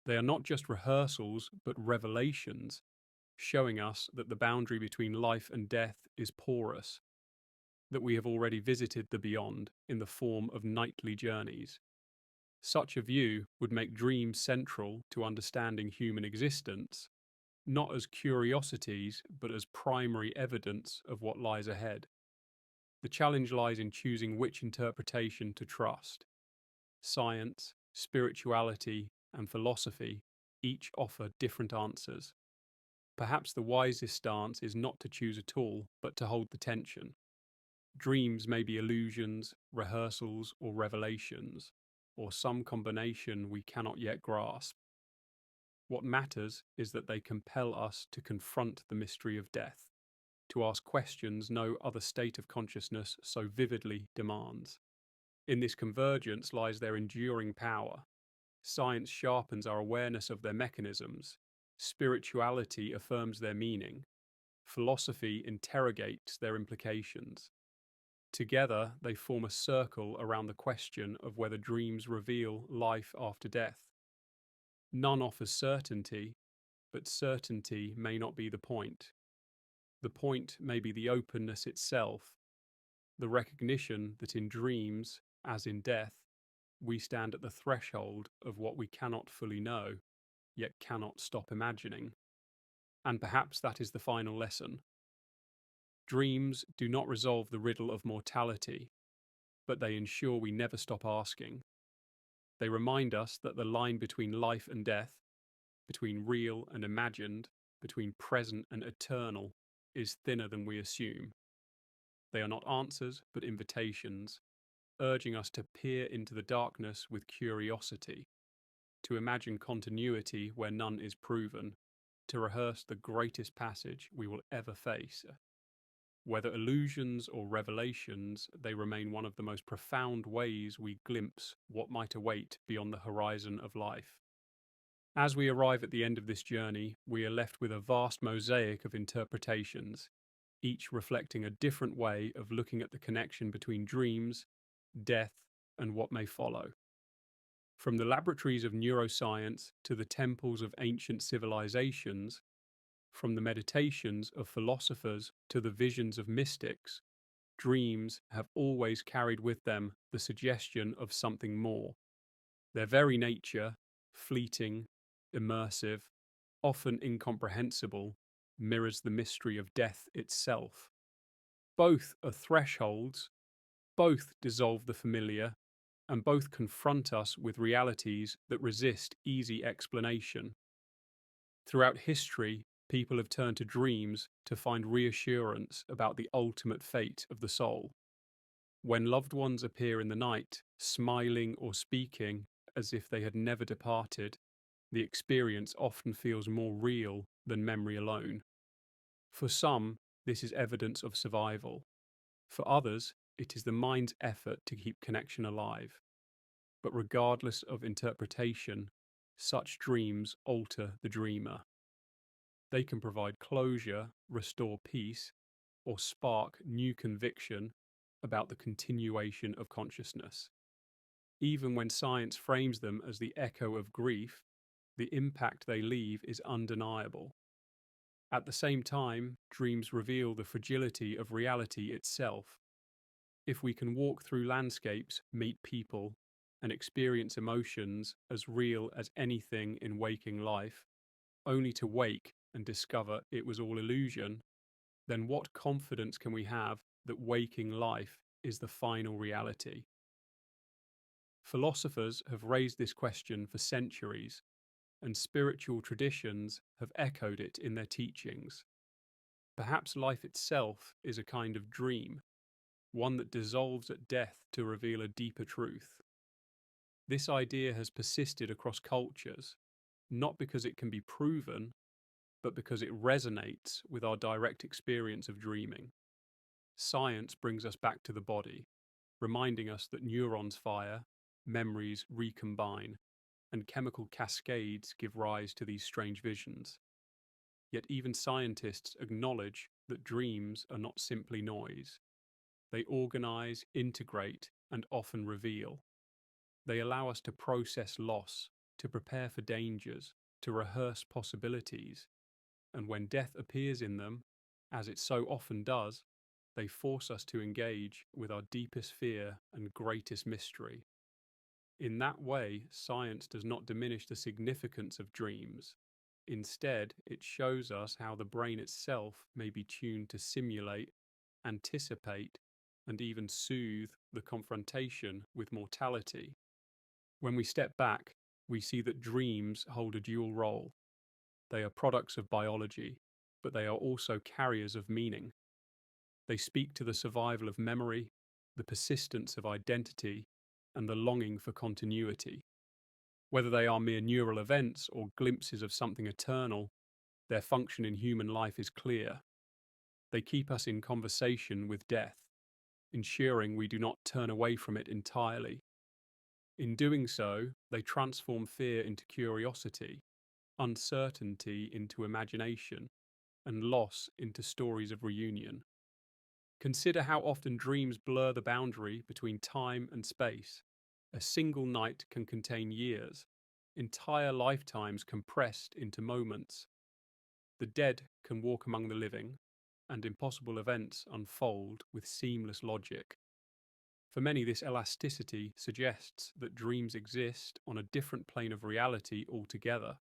They are not just rehearsals, but revelations, showing us that the boundary between life and death is porous, that we have already visited the beyond in the form of nightly journeys. Such a view would make dreams central to understanding human existence, not as curiosities, but as primary evidence of what lies ahead. The challenge lies in choosing which interpretation to trust. Science, spirituality, and philosophy each offer different answers. Perhaps the wisest stance is not to choose at all, but to hold the tension. Dreams may be illusions, rehearsals, or revelations, or some combination we cannot yet grasp. What matters is that they compel us to confront the mystery of death, to ask questions no other state of consciousness so vividly demands. In this convergence lies their enduring power. Science sharpens our awareness of their mechanisms. Spirituality affirms their meaning. Philosophy interrogates their implications. Together, they form a circle around the question of whether dreams reveal life after death. None offers certainty, but certainty may not be the point. The point may be the openness itself, the recognition that in dreams, as in death, we stand at the threshold of what we cannot fully know, yet cannot stop imagining. And perhaps that is the final lesson. Dreams do not resolve the riddle of mortality, but they ensure we never stop asking. They remind us that the line between life and death, between real and imagined, between present and eternal, is thinner than we assume. They are not answers, but invitations, urging us to peer into the darkness with curiosity, to imagine continuity where none is proven, to rehearse the greatest passage we will ever face. Whether illusions or revelations, they remain one of the most profound ways we glimpse what might await beyond the horizon of life. As we arrive at the end of this journey, we are left with a vast mosaic of interpretations, each reflecting a different way of looking at the connection between dreams, death, and what may follow. From the laboratories of neuroscience to the temples of ancient civilizations, from the meditations of philosophers to the visions of mystics, dreams have always carried with them the suggestion of something more. Their very nature, fleeting, immersive, often incomprehensible, mirrors the mystery of death itself. Both are thresholds, both dissolve the familiar, and both confront us with realities that resist easy explanation. Throughout history, people have turned to dreams to find reassurance about the ultimate fate of the soul. When loved ones appear in the night, smiling or speaking as if they had never departed, the experience often feels more real than memory alone. For some, this is evidence of survival. For others, it is the mind's effort to keep connection alive. But regardless of interpretation, such dreams alter the dreamer. They can provide closure, restore peace, or spark new conviction about the continuation of consciousness. Even when science frames them as the echo of grief, the impact they leave is undeniable. At the same time, dreams reveal the fragility of reality itself. If we can walk through landscapes, meet people, and experience emotions as real as anything in waking life, only to wake and discover it was all illusion, then what confidence can we have that waking life is the final reality? Philosophers have raised this question for centuries, and spiritual traditions have echoed it in their teachings. Perhaps life itself is a kind of dream, one that dissolves at death to reveal a deeper truth. This idea has persisted across cultures, not because it can be proven, but because it resonates with our direct experience of dreaming. Science brings us back to the body, reminding us that neurons fire, memories recombine, and chemical cascades give rise to these strange visions. Yet even scientists acknowledge that dreams are not simply noise. They organize, integrate, and often reveal. They allow us to process loss, to prepare for dangers, to rehearse possibilities, and when death appears in them, as it so often does, they force us to engage with our deepest fear and greatest mystery. In that way, science does not diminish the significance of dreams. Instead, it shows us how the brain itself may be tuned to simulate, anticipate, and even soothe the confrontation with mortality. When we step back, we see that dreams hold a dual role. They are products of biology, but they are also carriers of meaning. They speak to the survival of memory, the persistence of identity, and the longing for continuity. Whether they are mere neural events or glimpses of something eternal, their function in human life is clear. They keep us in conversation with death, ensuring we do not turn away from it entirely. In doing so, they transform fear into curiosity, uncertainty into imagination, and loss into stories of reunion. Consider how often dreams blur the boundary between time and space. A single night can contain years, entire lifetimes compressed into moments. The dead can walk among the living, and impossible events unfold with seamless logic. For many, this elasticity suggests that dreams exist on a different plane of reality altogether,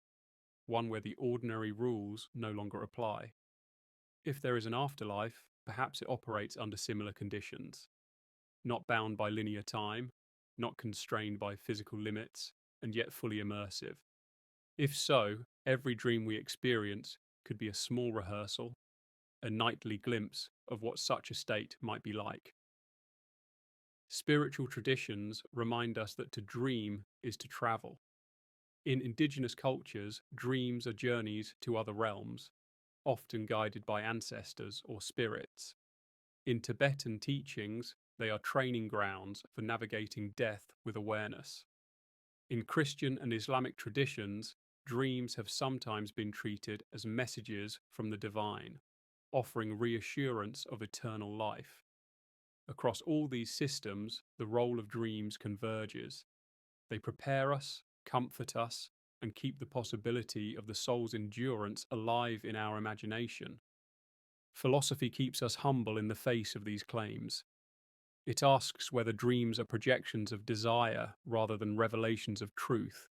one where the ordinary rules no longer apply. If there is an afterlife, perhaps it operates under similar conditions, not bound by linear time, not constrained by physical limits, and yet fully immersive. If so, every dream we experience could be a small rehearsal, a nightly glimpse of what such a state might be like. Spiritual traditions remind us that to dream is to travel. In Indigenous cultures, dreams are journeys to other realms, often guided by ancestors or spirits. In Tibetan teachings, they are training grounds for navigating death with awareness. In Christian and Islamic traditions, dreams have sometimes been treated as messages from the divine, offering reassurance of eternal life. Across all these systems, the role of dreams converges. They prepare us, comfort us, and keep the possibility of the soul's endurance alive in our imagination. Philosophy keeps us humble in the face of these claims. It asks whether dreams are projections of desire rather than revelations of truth.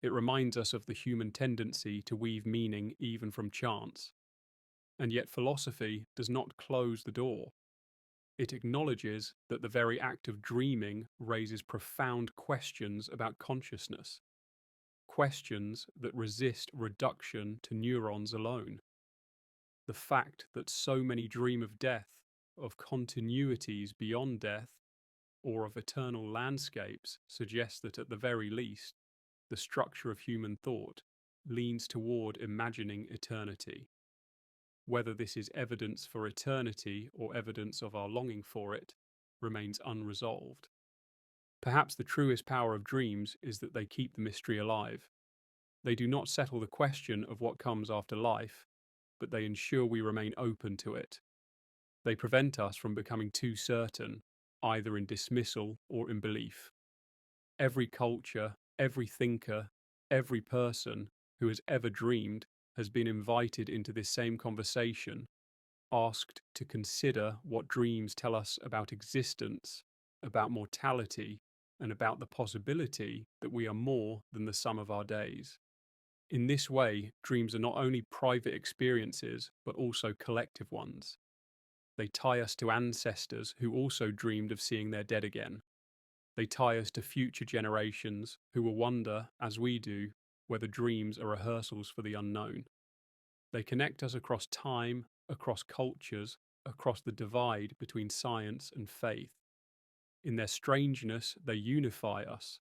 It reminds us of the human tendency to weave meaning even from chance. And yet philosophy does not close the door. It acknowledges that the very act of dreaming raises profound questions about consciousness, questions that resist reduction to neurons alone. The fact that so many dream of death, of continuities beyond death, or of eternal landscapes suggests that at the very least, the structure of human thought leans toward imagining eternity. Whether this is evidence for eternity or evidence of our longing for it remains unresolved. Perhaps the truest power of dreams is that they keep the mystery alive. They do not settle the question of what comes after life, but they ensure we remain open to it. They prevent us from becoming too certain, either in dismissal or in belief. Every culture, every thinker, every person who has ever dreamed has been invited into this same conversation, asked to consider what dreams tell us about existence, about mortality, and about the possibility that we are more than the sum of our days. In this way, dreams are not only private experiences, but also collective ones. They tie us to ancestors who also dreamed of seeing their dead again. They tie us to future generations who will wonder, as we do, whether dreams are rehearsals for the unknown. They connect us across time, across cultures, across the divide between science and faith. In their strangeness, they unify us,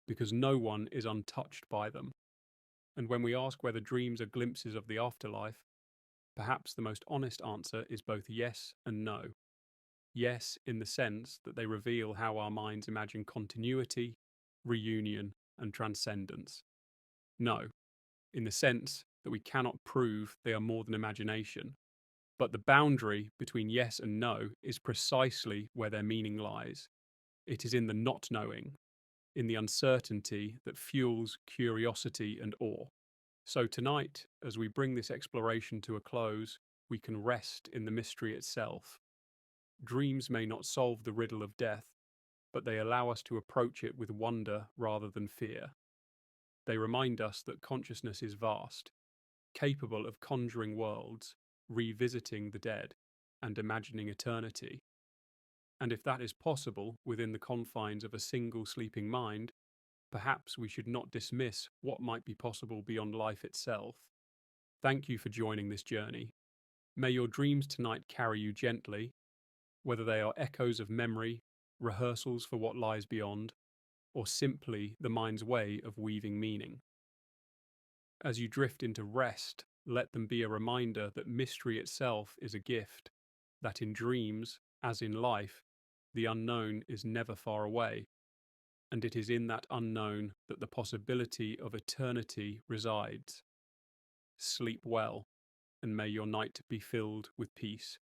because no one is untouched by them. And when we ask whether dreams are glimpses of the afterlife, perhaps the most honest answer is both yes and no. Yes, in the sense that they reveal how our minds imagine continuity, reunion, and transcendence. No, in the sense that we cannot prove they are more than imagination. But the boundary between yes and no is precisely where their meaning lies. It is in the not knowing, in the uncertainty that fuels curiosity and awe. So tonight, as we bring this exploration to a close, we can rest in the mystery itself. Dreams may not solve the riddle of death, but they allow us to approach it with wonder rather than fear. They remind us that consciousness is vast, capable of conjuring worlds, revisiting the dead, and imagining eternity. And if that is possible within the confines of a single sleeping mind, perhaps we should not dismiss what might be possible beyond life itself. Thank you for joining this journey. May your dreams tonight carry you gently, whether they are echoes of memory, rehearsals for what lies beyond, or simply the mind's way of weaving meaning. As you drift into rest, let them be a reminder that mystery itself is a gift, that in dreams, as in life, the unknown is never far away, and it is in that unknown that the possibility of eternity resides. Sleep well, and may your night be filled with peace.